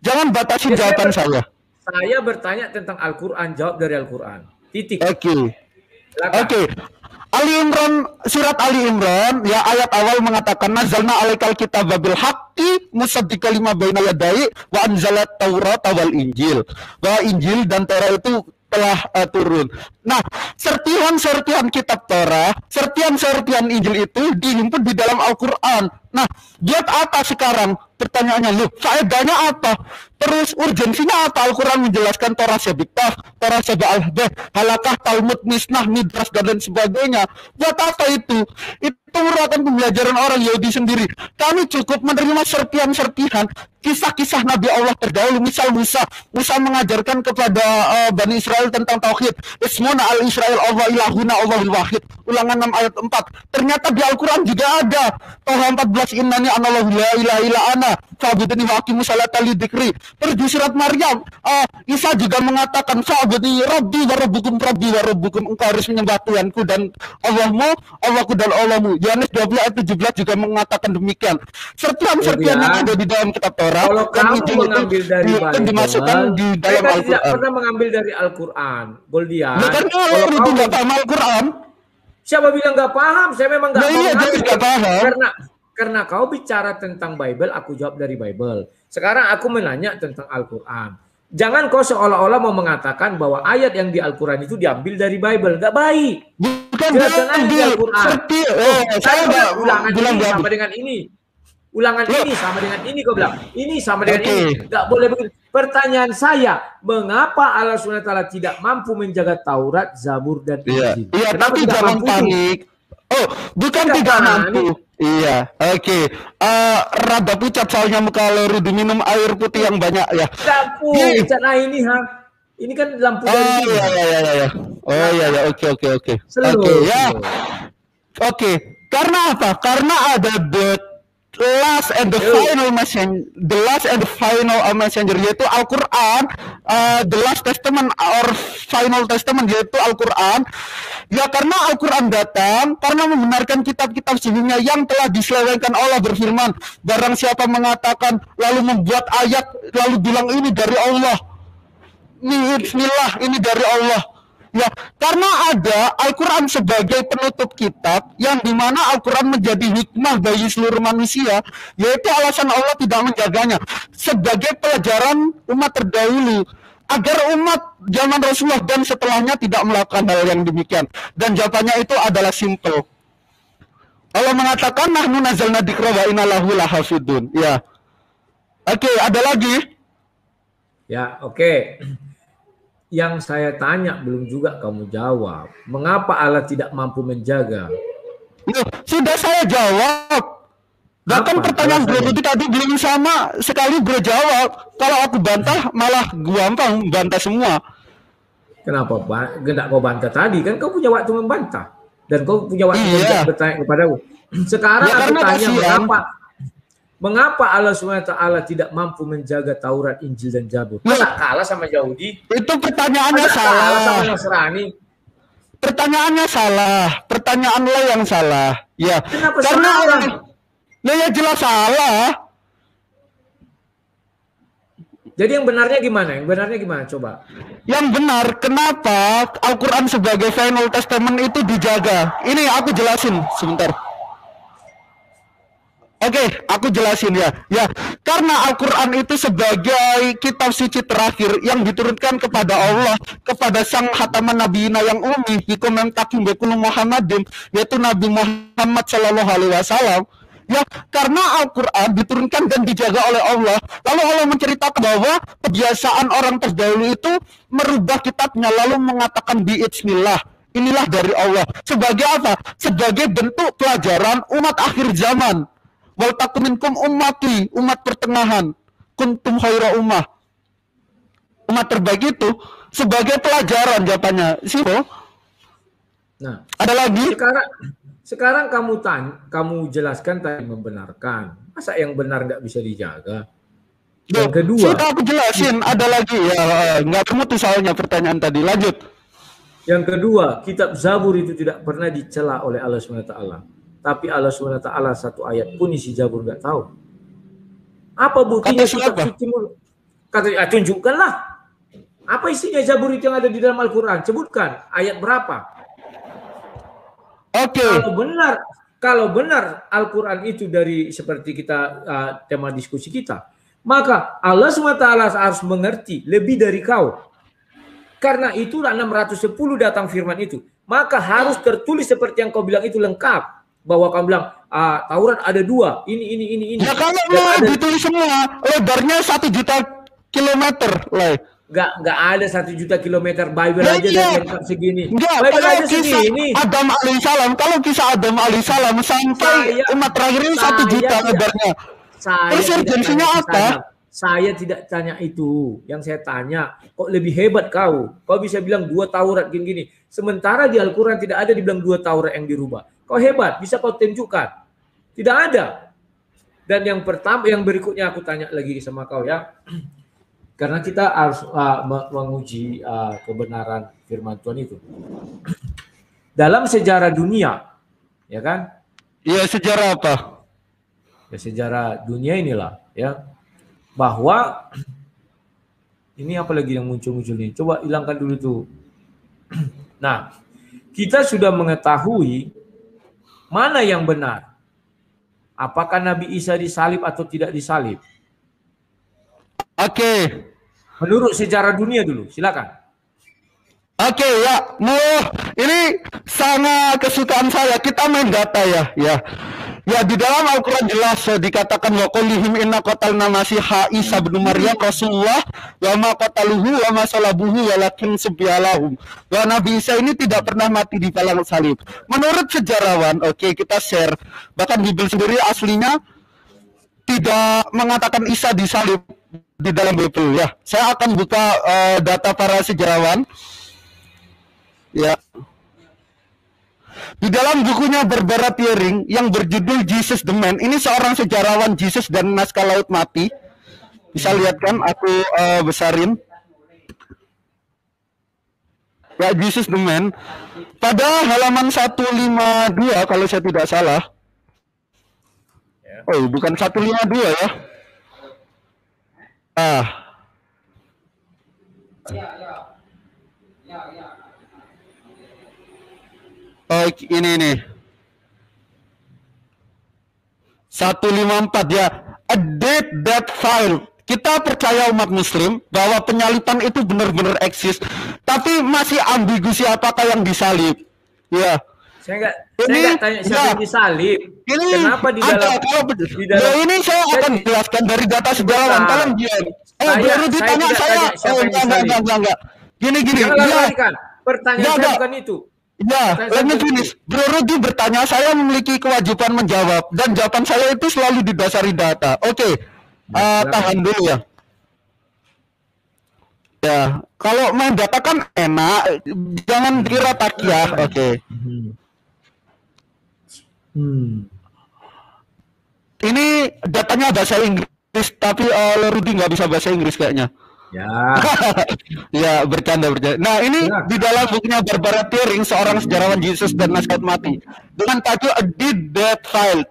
Jangan batasin jawaban saya. Saya bertanya tentang Al-Quran, jawab dari Al-Quran. Titik. Oke. Ali Imran, surat Ali Imran, ya ayat awal mengatakan nazalna alaikal kitab bil haqqi musaddiqal lima baina yadayhi wa anzalat Taurat wal Injil. Bahwa Injil dan Taurat itu telah turun. Nah, sertihan kitab Torah, sertihan Injil itu dihimpun di dalam Al-Quran. Nah, buat apa sekarang? Pertanyaannya, loh, faedahnya apa? Terus urgensinya apa? Al-Quran menjelaskan Torah Sebiktah, Torah Seba'al-Bah, Halakah, Talmud, Misnah, Midras, dan lain sebagainya. Buat apa itu? Itu merupakan pembelajaran orang Yahudi sendiri. Kami cukup menerima serpihan-serpihan kisah-kisah Nabi Allah terdahulu. Misal Musa mengajarkan kepada Bani Israel tentang Tauhid. Ismuna al-Israel Allah ilahuna Allahul Wahid. Ulangan 6 ayat 4. Ternyata di Al-Quran juga ada. Toha 14 innani anallahu la ilaha illa ana fa'budni wa aqimus salata li dzikri. Terus di surat Maryam, Isa juga mengatakan fa'budni rabbi wa rabbukum engkau harus menyembah Tuhanku dan Allahku dan Allahmu. Yohanes 20 ayat 17 juga mengatakan demikian. Serpihan yang ada di dalam kitab Torah kalau kamu mengambil dari Bible, dimasukkan di dalam Al-Quran. Tidak pernah mengambil dari Al-Quran, Goldian. Kalau itu nggak paham Al-Quran. Siapa bilang nggak paham? Saya memang nggak paham. Karena kau bicara tentang Bible, aku jawab dari Bible. Sekarang aku menanya tentang Al-Quran. Jangan kau seolah-olah mau mengatakan bahwa ayat yang di Al-Quran itu diambil dari Bible. Nggak baik. Bukan jelaskan di Al-Quran. Saya ulangan ini sama dengan ini. Ulangan ini sama dengan ini kau bilang. Ini sama dengan ini. Nggak boleh begitu. Pertanyaan saya, mengapa Allah SWT tidak mampu menjaga Taurat, Zabur, dan Injil? Iya, tapi jangan panik. Oh, bukan tidak mampu. Iya, oke. Rada pucat soalnya muka Rudi minum air putih yang banyak ya. Lampu, pucat ini ini kan lampu dari sini. Iya. Oh iya, oke. Oke, ya. Oke, karena apa? Karena ada the last and the final messenger yaitu Al-Quran, the last testament or final testament yaitu Al-Quran. Ya karena Al-Quran datang karena membenarkan kitab-kitab sebelumnya yang telah diselewengkan. Allah berfirman, barang siapa mengatakan lalu membuat ayat lalu bilang ini dari Allah, Bismillah, ini dari Allah. Ya, karena ada Al-Quran sebagai penutup kitab yang dimana Al-Quran menjadi hikmah bagi seluruh manusia, yaitu alasan Allah tidak menjaganya sebagai pelajaran umat terdahulu agar umat zaman Rasulullah dan setelahnya tidak melakukan hal yang demikian. Dan jawabannya itu adalah simple. Allah mengatakan nahnu nazzalna dzikra wa inna lahu lahafidun. Ya. Oke, ada lagi? Ya, oke. Yang saya tanya belum juga kamu jawab. Mengapa Allah tidak mampu menjaga? Sudah saya jawab. Bahkan pertanyaan Bro Rudi tadi belum sama sekali Bro jawab. Kalau aku bantah malah gampang bantah semua. Kenapa Pak? Tidak kau bantah tadi kan kau punya waktu membantah dan kau punya waktu bertanya kepadaku. Sekarang ya, aku tanya mengapa Allah SWT tidak mampu menjaga Taurat, Injil, dan Zabur? Masa kalah sama Yahudi? Itu pertanyaannya salah. Kalah sama Nasrani? Pertanyaannya salah. Pertanyaan lo yang salah. Ya. Kenapa karena salah? Lo ya jelas salah. Jadi yang benarnya gimana? Yang benarnya gimana? Coba. Yang benar, kenapa Al-Quran sebagai final testament itu dijaga? Ini aku jelasin sebentar. Oke, aku jelasin ya. Ya, karena Al-Quran itu sebagai kitab suci terakhir yang diturunkan kepada Allah, kepada sang hataman nabiyina yang umi, hikum takim bekulu Muhammadin, yaitu Nabi Muhammad Shallallahu Alaihi Wasallam. Ya, karena Al-Quran diturunkan dan dijaga oleh Allah. Lalu Allah menceritakan bahwa kebiasaan orang terdahulu itu merubah kitabnya, lalu mengatakan Bismillah. Inilah dari Allah. Sebagai apa? Sebagai bentuk pelajaran umat akhir zaman. Wal takum minkum ummati, umat pertengahan, kuntum khaira ummah, umat terbaik itu sebagai pelajaran jawabannya. Simple. Nah, ada lagi? Sekarang kamu jelaskan tadi membenarkan. Masa yang benar nggak bisa dijaga? Yang kedua, sudah aku jelasin. Ada lagi ya, nggak termutus soalnya pertanyaan tadi. Lanjut. Yang kedua, kitab Zabur itu tidak pernah dicela oleh Allah SWT. Tapi Allah SWT satu ayat pun isi Zabur nggak tahu. Apa buktinya kitab suci? Kata, tunjukkanlah. Apa isinya Zabur itu yang ada di dalam Al-Quran? Sebutkan ayat berapa? Oke. Kalau benar Al-Quran itu dari seperti kita tema diskusi kita, maka Allah SWT harus mengerti lebih dari kau. Karena itulah 610 datang firman itu. Maka harus tertulis seperti yang kau bilang itu lengkap. Bahwa kamu bilang Taurat ada 2, ini. Ya kalau mau ditulis semua, lebarnya 1 juta kilometer, Nggak ada 1 juta kilometer Bible aja dan lengkap segini. Bible aja segini. Adam alaihissalam, kalau kisah Adam alaihissalam sampai umat terakhir ini 1 juta lebarnya. Terus urgensinya apa? Saya tidak tanya itu. Yang saya tanya, kok lebih hebat kau? Kau bisa bilang 2 Taurat gini-gini. Sementara di Al-Quran tidak ada dibilang 2 Taurat yang dirubah. Kau hebat, bisa kau tunjukkan. Tidak ada. Dan yang berikutnya aku tanya lagi sama kau ya. Karena kita harus menguji kebenaran firman Tuhan itu. Dalam sejarah dunia, ya kan? Iya, sejarah apa? Ya sejarah dunia inilah, ya. Bahwa ini apa lagi yang muncul-muncul nih? Coba hilangkan dulu tuh. Nah, kita sudah mengetahui mana yang benar. Apakah Nabi Isa disalib atau tidak disalib? Oke. Menurut sejarah dunia dulu, silakan. Oke ya, ini sangat kesukaan saya. Kita main data ya. Ya di dalam Al-Quran jelas dikatakan wa qulihim inna qatalna masiha Isa bin Maryam Rasulullah wa ma qataluhu wa ma salabuhu walakin subyalahum. Wa Nabi Isa ini tidak pernah mati di palang salib. Menurut sejarawan, oke, kita share. Bahkan Bible sendiri aslinya tidak mengatakan Isa disalib di dalam Bible ya. Saya akan buka data para sejarawan. Ya. Di dalam bukunya Barbara Piering yang berjudul Jesus the Man, ini seorang sejarawan Jesus dan naskah Laut Mati. Bisa lihat kan, aku besarin. Ya, Jesus the Man. Pada halaman 152 kalau saya tidak salah. Oh, bukan 152 ya. Oh, ini 154 ya. A date that file. Kita percaya umat muslim bahwa penyaliban itu benar-benar eksis, tapi masih ambigu siapakah yang disalib. Ya. Saya enggak tanya siapa yang disalib. Ini kenapa di dalam ini saya akan jelaskan dari data sejarawan. Tolong diam. Baru ditanya saya. Enggak. Gini. Pertanyaan saya bukan itu. Ya, let me finish. Bro Rudi bertanya, saya memiliki kewajiban menjawab, dan jawaban saya itu selalu didasari data. Oke, tahan dulu ya. Ya, kalau main data kan enak, jangan kira takiah. Oke. Ini datanya bahasa Inggris, tapi Rudi nggak bisa bahasa Inggris kayaknya. Ya. Ya, bercanda. Nah, ini di dalam bukunya Barbara Piering, seorang sejarawan Jesus dan naskah mati, dengan tajuk A Deed That File.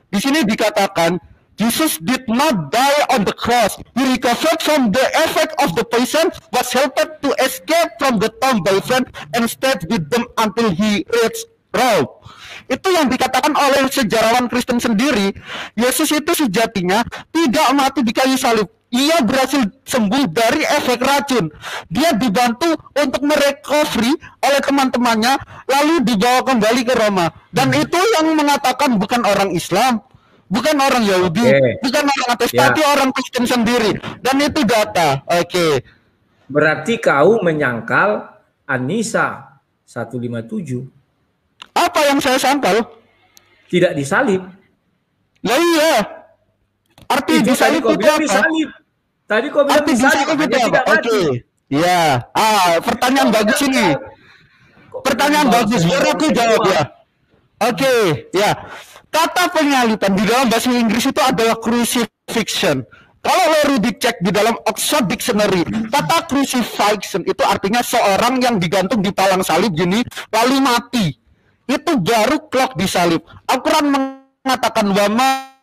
Di sini dikatakan, Jesus did not die on the cross. He recovered from the effect of the poison, was helped to escape from the tomb by friends, and stayed with them until he reached Rome. Itu yang dikatakan oleh sejarawan Kristen sendiri. Yesus itu sejatinya tidak mati di kayu salib. Ia berhasil sembuh dari efek racun. Dia dibantu untuk merecovery oleh teman-temannya, lalu dibawa kembali ke Roma. Dan itu yang mengatakan bukan orang Islam, bukan orang Yahudi, bukan orang ateis, tapi orang Kristen sendiri. Dan itu data. Oke. Berarti kau menyangkal An-Nisa 157. Apa yang saya sangkal? Tidak disalib. Lah iya. Arti itu disalib tadi kau itu bilang apa? disalib. Tadi kau bilang disalib itu tidak apa? mati. Oke. Ya. Pertanyaan bagus ini. Pertanyaan bagus. Biar aku jawab ya. Oke. Ya. Kata penyaliban di dalam bahasa Inggris itu adalah crucifixion. Kalau lo dicek di dalam Oxford Dictionary, kata crucifixion itu artinya seorang yang digantung di palang salib gini, lalu mati. Itu baru clock disalib. Al-Quran mengatakan wama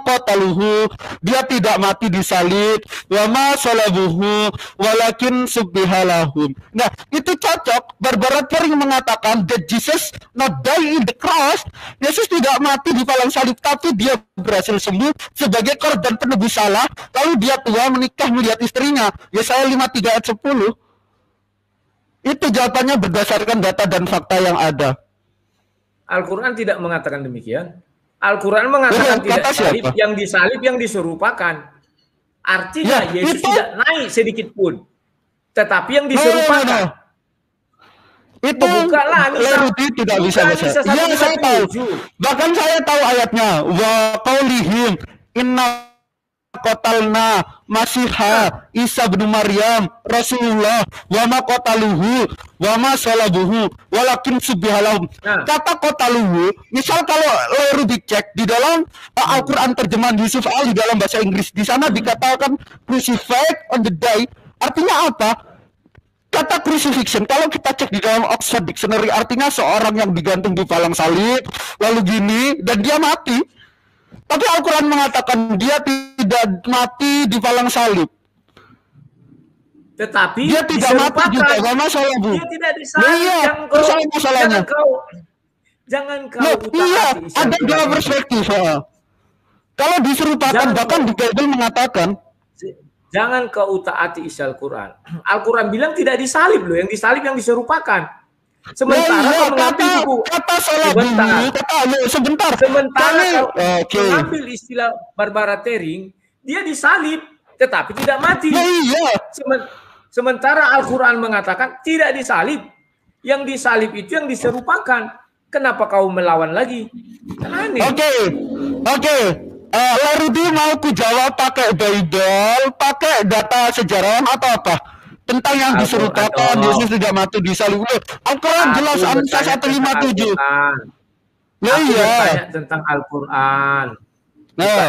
qataluhu, dia tidak mati disalib, wama salabuhu walakin subbihalahum. Nah, itu cocok. Barbara Kering mengatakan that Jesus not die in the cross. Yesus tidak mati di palang salib, tapi dia berhasil sembuh sebagai korban penebus salah. Lalu dia tua menikah melihat istrinya. Yesaya 53 ayat 10. Itu jawabannya berdasarkan data dan fakta yang ada. Al-Quran tidak mengatakan demikian. Al-Quran mengatakan tidak disalib, yang disalib yang diserupakan. Artinya ya, Yesus tidak naik sedikit pun. Tetapi yang diserupakan. Itu Lerudi tidak bisa baca. Iya, saya tahu. Bahkan saya tahu ayatnya. Wa qaulihim inna qatalna Masiha Isa bin Maryam Rasulullah wa ma qataluhu wa ma salabuhu walakin subbihalahum. Kata qataluhu, misal kalau lo dicek di dalam Al-Qur'an terjemahan Yusuf Al di dalam bahasa Inggris, di sana dikatakan crucified on the day. Artinya apa? Kata crucifixion, kalau kita cek di dalam Oxford Dictionary, artinya seorang yang digantung di palang salib lalu gini dan dia mati. Tapi Al-Quran mengatakan dia tidak mati di palang salib. Tetapi dia tidak mati juga, gak masalah Bu. Dia tidak disalib. Iya, masalahnya. Jangan kau iya, ada dua perspektif. Kalau diserupakan, bahkan di Bible mengatakan. Jangan kau taati isi Al-Quran. Al-Quran bilang tidak disalib loh, yang disalib yang diserupakan. Sementara kata salah sebentar. Sementara mengambil istilah Barbara Tering, dia disalib tetapi tidak mati. Sementara Al-Quran mengatakan tidak disalib. Yang disalib itu yang diserupakan. Kenapa kau melawan lagi? Kan aneh. Oke. Lerudi mau ku jawab pakai Bible, pakai data sejarawan atau apa? Tentang yang diserupakan Yesus tidak mati di salib. Al-Quran jelas Amsal 157. Iya. Tentang Al-Quran.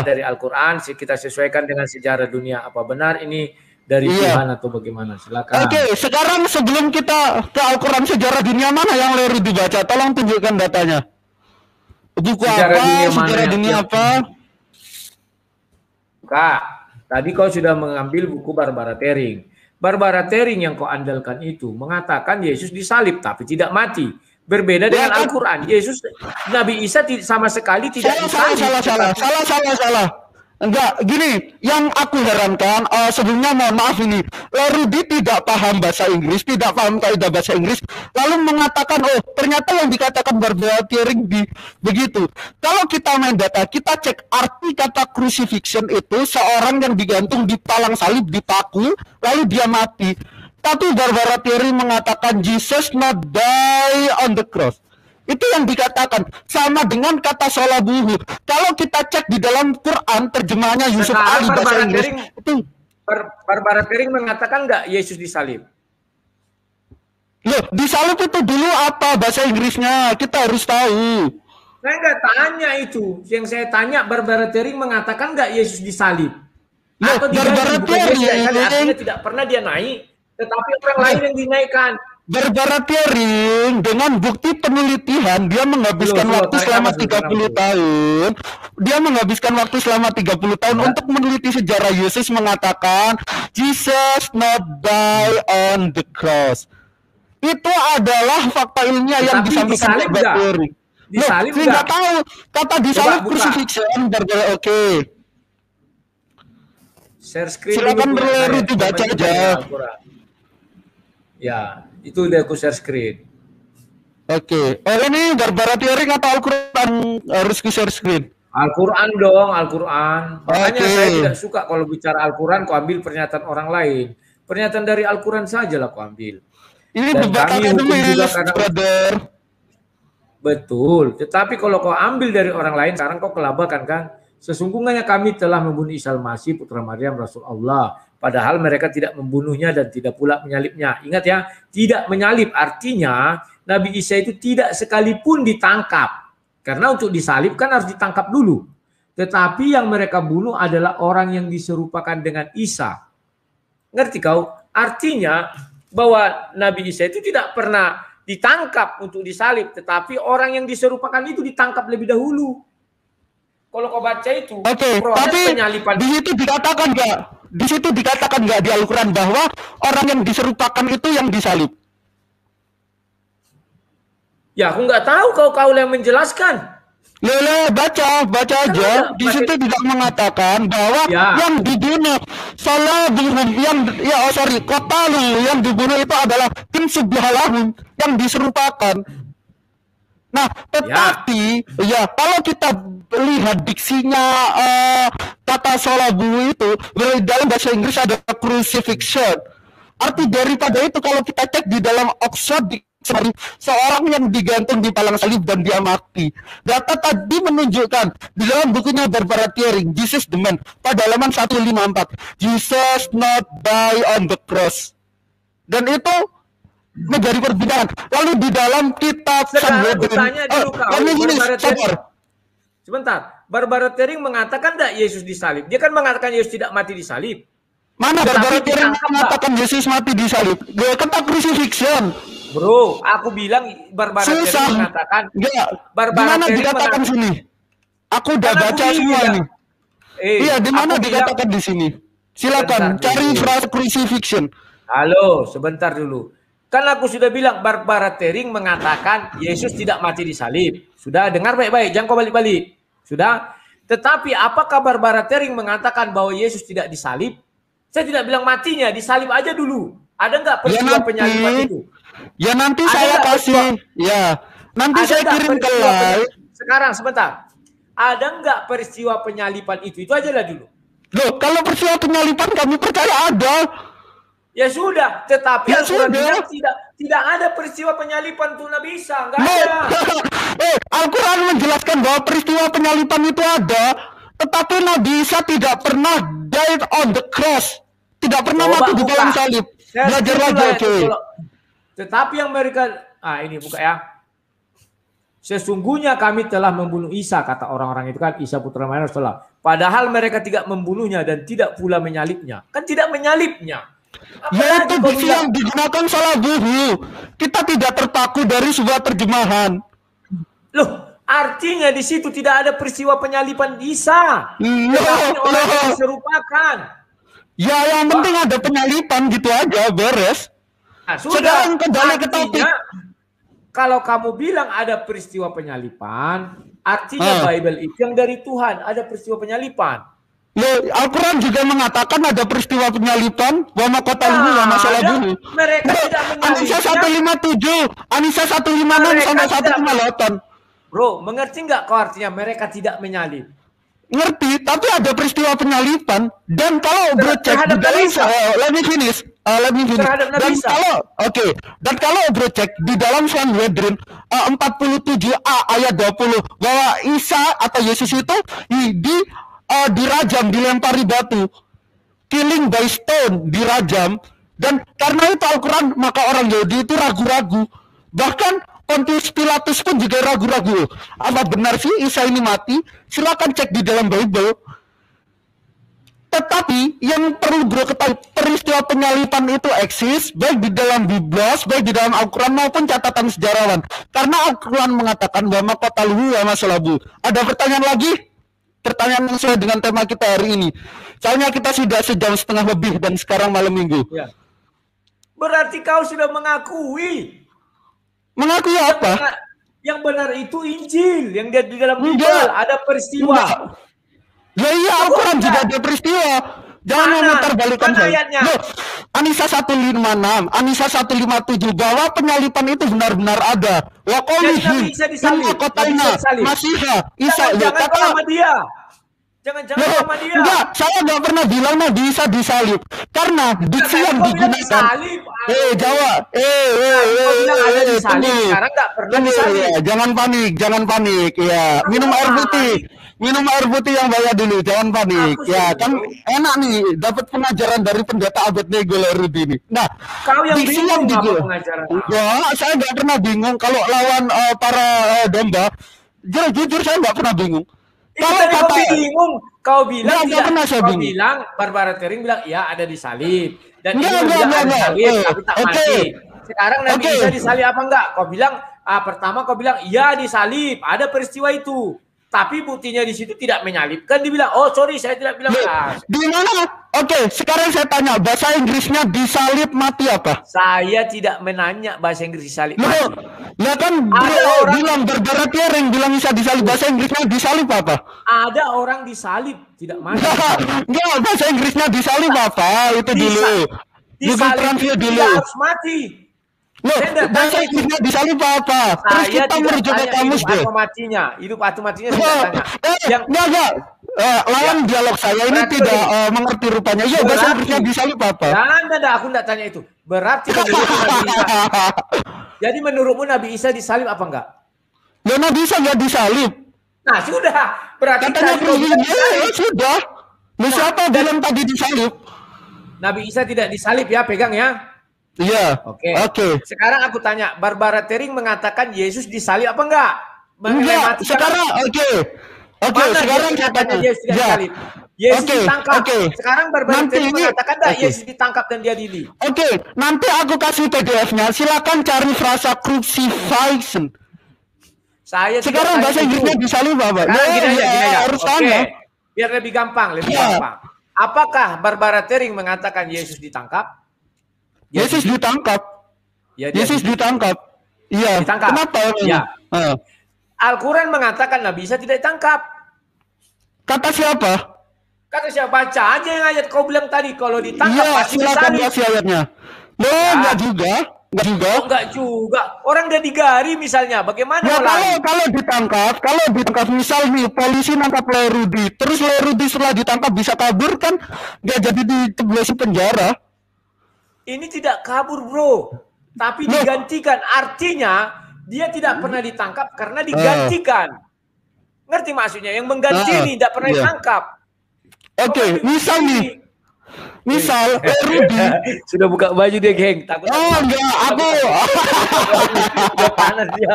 Dari Al-Quran kita sesuaikan dengan sejarah dunia. Apa benar ini dari Tuhan atau bagaimana? Silakan. Oke, sekarang sebelum kita ke Al-Quran sejarah dunia mana yang Leru dibaca? Tolong tunjukkan datanya. Buku sejarah apa? Sejarah dunia apa? Kak, tadi kau sudah mengambil buku Barbara Tering. Barbara Tering yang kau andalkan itu mengatakan Yesus disalib tapi tidak mati. Berbeda dengan Al-Quran. Yesus, Nabi Isa sama sekali tidak disalib. Salah. Enggak, gini, yang aku herankan, sebelumnya mohon maaf ini, Lerudi tidak paham bahasa Inggris, tidak paham kaidah bahasa Inggris, lalu mengatakan, ternyata yang dikatakan Barbara Tering begitu. Kalau kita main data, kita cek arti kata crucifixion itu seorang yang digantung di palang salib, dipaku, lalu dia mati. Tapi Barbara Tering mengatakan Jesus not die on the cross. Itu yang dikatakan sama dengan kata sholabuhu. Kalau kita cek di dalam Quran terjemahannya Yusuf Ali bahasa Inggris itu Barbara Tering mengatakan enggak Yesus disalib. Loh, disalib itu dulu apa bahasa Inggrisnya? Kita harus tahu. Saya enggak tanya itu. Yang saya tanya Barbara Tering mengatakan enggak Yesus disalib. Loh, Barbara Tering artinya tidak pernah dia naik, tetapi orang lain yang dinaikkan. Barbara Tering dengan bukti penelitian dia menghabiskan waktu selama 30 tahun. Dia menghabiskan waktu selama 30 tahun untuk meneliti sejarah Yesus mengatakan Jesus not die on the cross. Itu adalah fakta ilmiah yang disampaikan oleh Barbara Tering. Disalib Loh, nggak tahu. Kata disalib crucifixion. Oke. Share screen silakan dulu berlari dibaca aja. Ya, itu udah aku share screen. Oke. Ini Barbara Tearing atau Al-Quran harus share screen? Al-Quran dong, Al-Quran. Makanya saya tidak suka kalau bicara Al-Quran, kau ambil pernyataan orang lain. Pernyataan dari Al-Quran saja lah kau ambil. Ini debat akademis, juga karena brother. Betul. Tetapi kalau kau ambil dari orang lain, sekarang kau kelabakan kan? Sesungguhnya kami telah membunuh Isa Al-Masih, putra Maryam, Rasul Allah. Padahal mereka tidak membunuhnya dan tidak pula menyalibnya. Ingat ya, tidak menyalib. Artinya Nabi Isa itu tidak sekalipun ditangkap. Karena untuk disalib kan harus ditangkap dulu. Tetapi yang mereka bunuh adalah orang yang diserupakan dengan Isa. Ngerti kau? Artinya bahwa Nabi Isa itu tidak pernah ditangkap untuk disalib. Tetapi orang yang diserupakan itu ditangkap lebih dahulu. Kalau kau baca itu, tapi penyalipan di situ dikatakan nggak? Di situ dikatakan nggak di Al-Quran bahwa orang yang diserupakan itu yang disalib? Ya, aku nggak tahu kau yang menjelaskan. Baca aja. Di situ tidak mengatakan bahwa yang dibunuh yang dibunuh itu adalah tim subhalahum yang diserupakan. Nah, tetapi kalau kita lihat diksinya kata salabu itu dalam bahasa Inggris ada crucifixion. Arti daripada itu kalau kita cek di dalam Oxford Dictionary, seorang yang digantung di palang salib dan dia mati. Data tadi menunjukkan di dalam bukunya Barbara Tearing, Jesus the Man, pada halaman 154, Jesus not die on the cross. Dan itu menjadi perbedaan. Lalu di dalam kitab Sebentar, Barbara Tearing mengatakan tidak Yesus disalib. Dia kan mengatakan Yesus tidak mati disalib. Mana Barbara Tearing mengatakan Yesus mati disalib? Kata crucifixion. Bro, aku bilang Barbara Tearing mengatakan. Barbara Tearing dikatakan sini. Aku udah baca semua ini. Iya, di mana dikatakan di sini? Silakan cari frase crucifixion. Halo, sebentar dulu. Kan aku sudah bilang Barbara Tearing mengatakan Yesus tidak mati disalib. Sudah dengar baik-baik, jangan kau balik-balik. Sudah. Tetapi apakah Barbara Tearing mengatakan bahwa Yesus tidak disalib? Saya tidak bilang matinya, disalib aja dulu. Ada nggak peristiwa penyaliban itu? Ya nanti saya kasih. Nanti saya kirim ke live. Sekarang sebentar. Ada nggak peristiwa penyaliban itu? Itu aja lah dulu. Loh, kalau peristiwa penyaliban kami percaya ada. Ya sudah, tetapi Al-Quran bilang tidak ada peristiwa penyaliban untuk Nabi Isa, enggak ada. Al-Quran menjelaskan bahwa peristiwa penyaliban itu ada, tetapi Nabi Isa tidak pernah died on the cross, tidak pernah mati di dalam salib. Belajar lagi, oke. Tetapi yang mereka, ini buka ya. Sesungguhnya kami telah membunuh Isa, kata orang-orang itu kan, Isa putra Maryam Rasulullah. Padahal mereka tidak membunuhnya dan tidak pula menyalibnya. Kan tidak menyalibnya. Yaitu diksi yang digunakan salah buhu. Kita tidak terpaku dari sebuah terjemahan. Loh, artinya di situ tidak ada peristiwa penyaliban Isa. Orang yang diserupakan. Ya, yang penting ada penyaliban gitu aja, beres. Nah, sudah. Kembali ke topik. Kalau kamu bilang ada peristiwa penyaliban, artinya Bible itu yang dari Tuhan, ada peristiwa penyaliban. Al-Quran juga mengatakan ada peristiwa penyaliban, wa maqataluhu wa masalah bunuh. Mereka tidak menyalibnya. Anisa 157, Anisa 156 sampai 158. Bro, mengerti nggak kau artinya mereka tidak menyalib? Ngerti, tapi ada peristiwa penyaliban. Dan kalau bro cek di dalam let me finish. Dan kalau bro cek di dalam Sanhedrin 47a ayat 20 bahwa Isa atau Yesus itu dirajam, dilempari batu, killing by stone, dirajam. Dan karena itu Al-Quran, maka orang Yahudi itu ragu-ragu. Bahkan Pontius Pilatus pun juga ragu-ragu. Apa benar sih Isa ini mati? Silakan cek di dalam Bible. Tetapi yang perlu bro ketahui, peristiwa penyaliban itu eksis baik di dalam Biblos, baik di dalam Al-Quran maupun catatan sejarawan. Karena Al-Quran mengatakan bahwa qataluhu wa masalabu. Ada pertanyaan lagi? Pertanyaan yang sesuai dengan tema kita hari ini. Soalnya kita sudah sejam setengah lebih dan sekarang malam minggu. Ya. Berarti kau sudah mengakui. Mengakui apa? Yang benar itu Injil, yang dia di dalam Bible Enggak. ada peristiwa. Enggak. Ya iya, Al-Quran juga ada peristiwa. Jangan memutar balikan Mana saya. ayatnya? Loh, Anisa 156, Anisa 157 bahwa penyalipan itu benar-benar ada. Wa Jadi Nabi qaulihim Isa disalib. inna qatalna Masiha Isa. Jangan kau sama dia. Jangan sama dia. Enggak, saya enggak pernah bilang Nabi Isa disalib. Karena diksi yang Kau bilang digunakan. disalib. Jawa. Kau bilang ada disalib. Tunggu. Sekarang enggak pernah Tunggu, disalib. ya, jangan panik ya. Minum air putih. Minum air putih yang banyak dulu, jangan panik. Ya, kan enak nih dapat pengajaran dari pendeta Abednego Lerudi ini. Nah, kau yang diksi bingung yang apa pengajaran? Ya, saya nggak pernah bingung kalau lawan para domba. Jujur saya nggak pernah bingung. Kalau kau bingung, kau bilang tidak. Kau bilang Barbara Tering bilang ya ada disalib dan enggak, ini bilang ada disalib tapi tak mati. Sekarang Nabi Isa disalib apa enggak? Kau bilang pertama kau bilang iya disalib, ada peristiwa itu. Tapi buktinya di situ tidak menyalibkan, dibilang oh sorry saya tidak bilang. Di mana? Oke, sekarang saya tanya bahasa Inggrisnya disalib mati apa? Saya tidak menanya bahasa Inggris disalib mati. Ya kan bilang Barbara Tering bilang bisa disalib, bahasa Inggrisnya disalib apa? Ada orang disalib tidak mati. Enggak, bahasa Inggrisnya disalib apa? Itu dulu. Google Translate dulu. Harus mati. Loh, bahasa Inggrisnya disalib apa? Terus kita merujuk ke kamus deh. Hidup atau matinya saya tanya. Enggak. Lawan dialog saya ini tidak mengerti rupanya. Iya, bahasa Inggrisnya disalib apa? Aku enggak tanya itu. Berarti menurut Nabi Isa. Jadi menurutmu Nabi Isa disalib apa enggak? Ya Nabi Isa enggak disalib. Nah, sudah. Berarti katanya sudah. Siapa bilang tadi disalib? Nabi Isa tidak disalib ya, pegang ya. Iya. Oke. Sekarang aku tanya, Barbara Tering mengatakan Yesus disalib apa enggak? Enggak. Sekarang sekarang katanya Yesus tidak disalib. Yesus ditangkap. Sekarang Barbara Tering mengatakan enggak Yesus ditangkap dan dia diadili. Nanti aku kasih PDF-nya. Silakan cari frasa crucifixion. Sekarang bahasa Inggrisnya disalib apa? Gini aja. Biar lebih gampang, gampang. Apakah Barbara Tering mengatakan Yesus ditangkap? Yesus ditangkap. Yesus ditangkap. Iya. Kenapa? Ya. Al-Quran mengatakan Nabi Isa tidak ditangkap. Kata siapa? Kata siapa? Baca aja yang ayat kau bilang tadi. Kalau ditangkap pasti silakan baca ayatnya. Enggak juga. Enggak juga. Orang udah digari misalnya. Bagaimana? Kalau ditangkap misal nih polisi nangkap Lerudi, terus Lerudi setelah ditangkap bisa kabur kan? Nggak jadi diceblosin penjara. Ini tidak kabur bro, tapi digantikan. Artinya dia tidak pernah ditangkap karena digantikan. Ngerti maksudnya? Yang mengganti ini tidak pernah ditangkap. Misal Rudi sudah buka baju dia geng. Takut enggak, aku udah panas dia.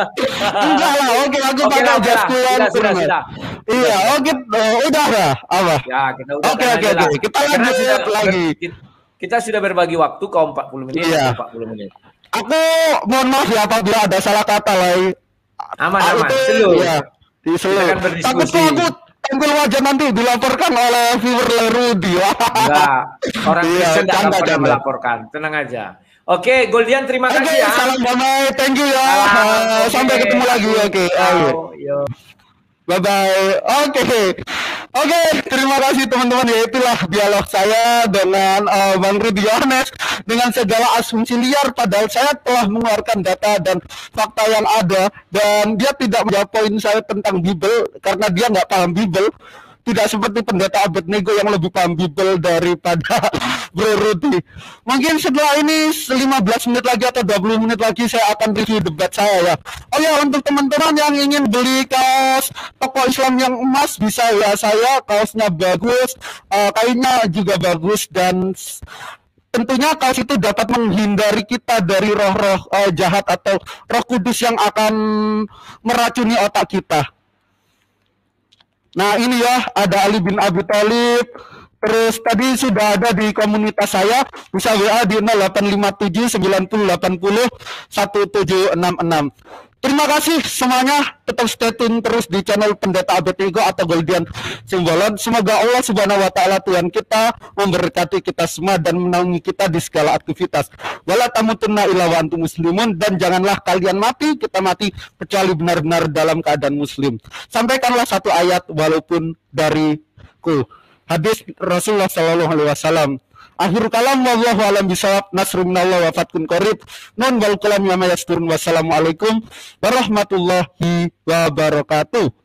Enggak lah, aku pakai jas kulan. Sudah. Iya, udah lah. Apa? Ya, kita udah. Oke. Kita lanjut lagi. Kita sudah berbagi waktu kau 40 menit. Iya. 40 menit. Aku mohon maaf ya apabila ada salah kata lagi. Aman. Selu. Iya. Takut aku tampil wajah nanti dilaporkan oleh viewer Lerudi. Enggak. Orang Kristen tidak akan pernah melaporkan. Tenang aja. Oke, Goldian terima kasih ya. Salam damai. Thank you ya. Sampai ketemu lagi. Yo. Bye-bye. Oke, terima kasih teman-teman. Ya itulah dialog saya dengan Bang Rudi Yohanes dengan segala asumsi liar padahal saya telah mengeluarkan data dan fakta yang ada dan dia tidak menjawab poin saya tentang Bible karena dia nggak paham Bible. Tidak seperti pendeta Abednego yang lebih paham Bible daripada Bro Rudi. Mungkin setelah ini 15 menit lagi atau 20 menit lagi saya akan review debat saya ya. Oh ya, untuk teman-teman yang ingin beli kaos toko Islam yang emas bisa ya, saya kaosnya bagus, kainnya juga bagus dan tentunya kaos itu dapat menghindari kita dari roh-roh jahat atau roh kudus yang akan meracuni otak kita. Nah ini ya, ada Ali bin Abi Thalib. Terus tadi sudah ada di komunitas saya, bisa WA di 0857 90 80 1766. Terima kasih semuanya, tetap stay tune terus di channel Pendeta Abednego atau Goldian Simbolon. Semoga Allah Subhanahu wa taala Tuhan kita memberkati kita semua dan menaungi kita di segala aktivitas. Wala tamutunna illa wa antum muslimun, dan janganlah kalian mati, kita mati kecuali benar-benar dalam keadaan muslim. Sampaikanlah satu ayat walaupun dariku. Hadis Rasulullah sallallahu alaihi wasallam. Akhir kalam wallahu alam bisawab, nasrun minallah wa fatkun qarib. Nun wal kalam ya mayasturun. Wassalamualaikum warahmatullahi wabarakatuh.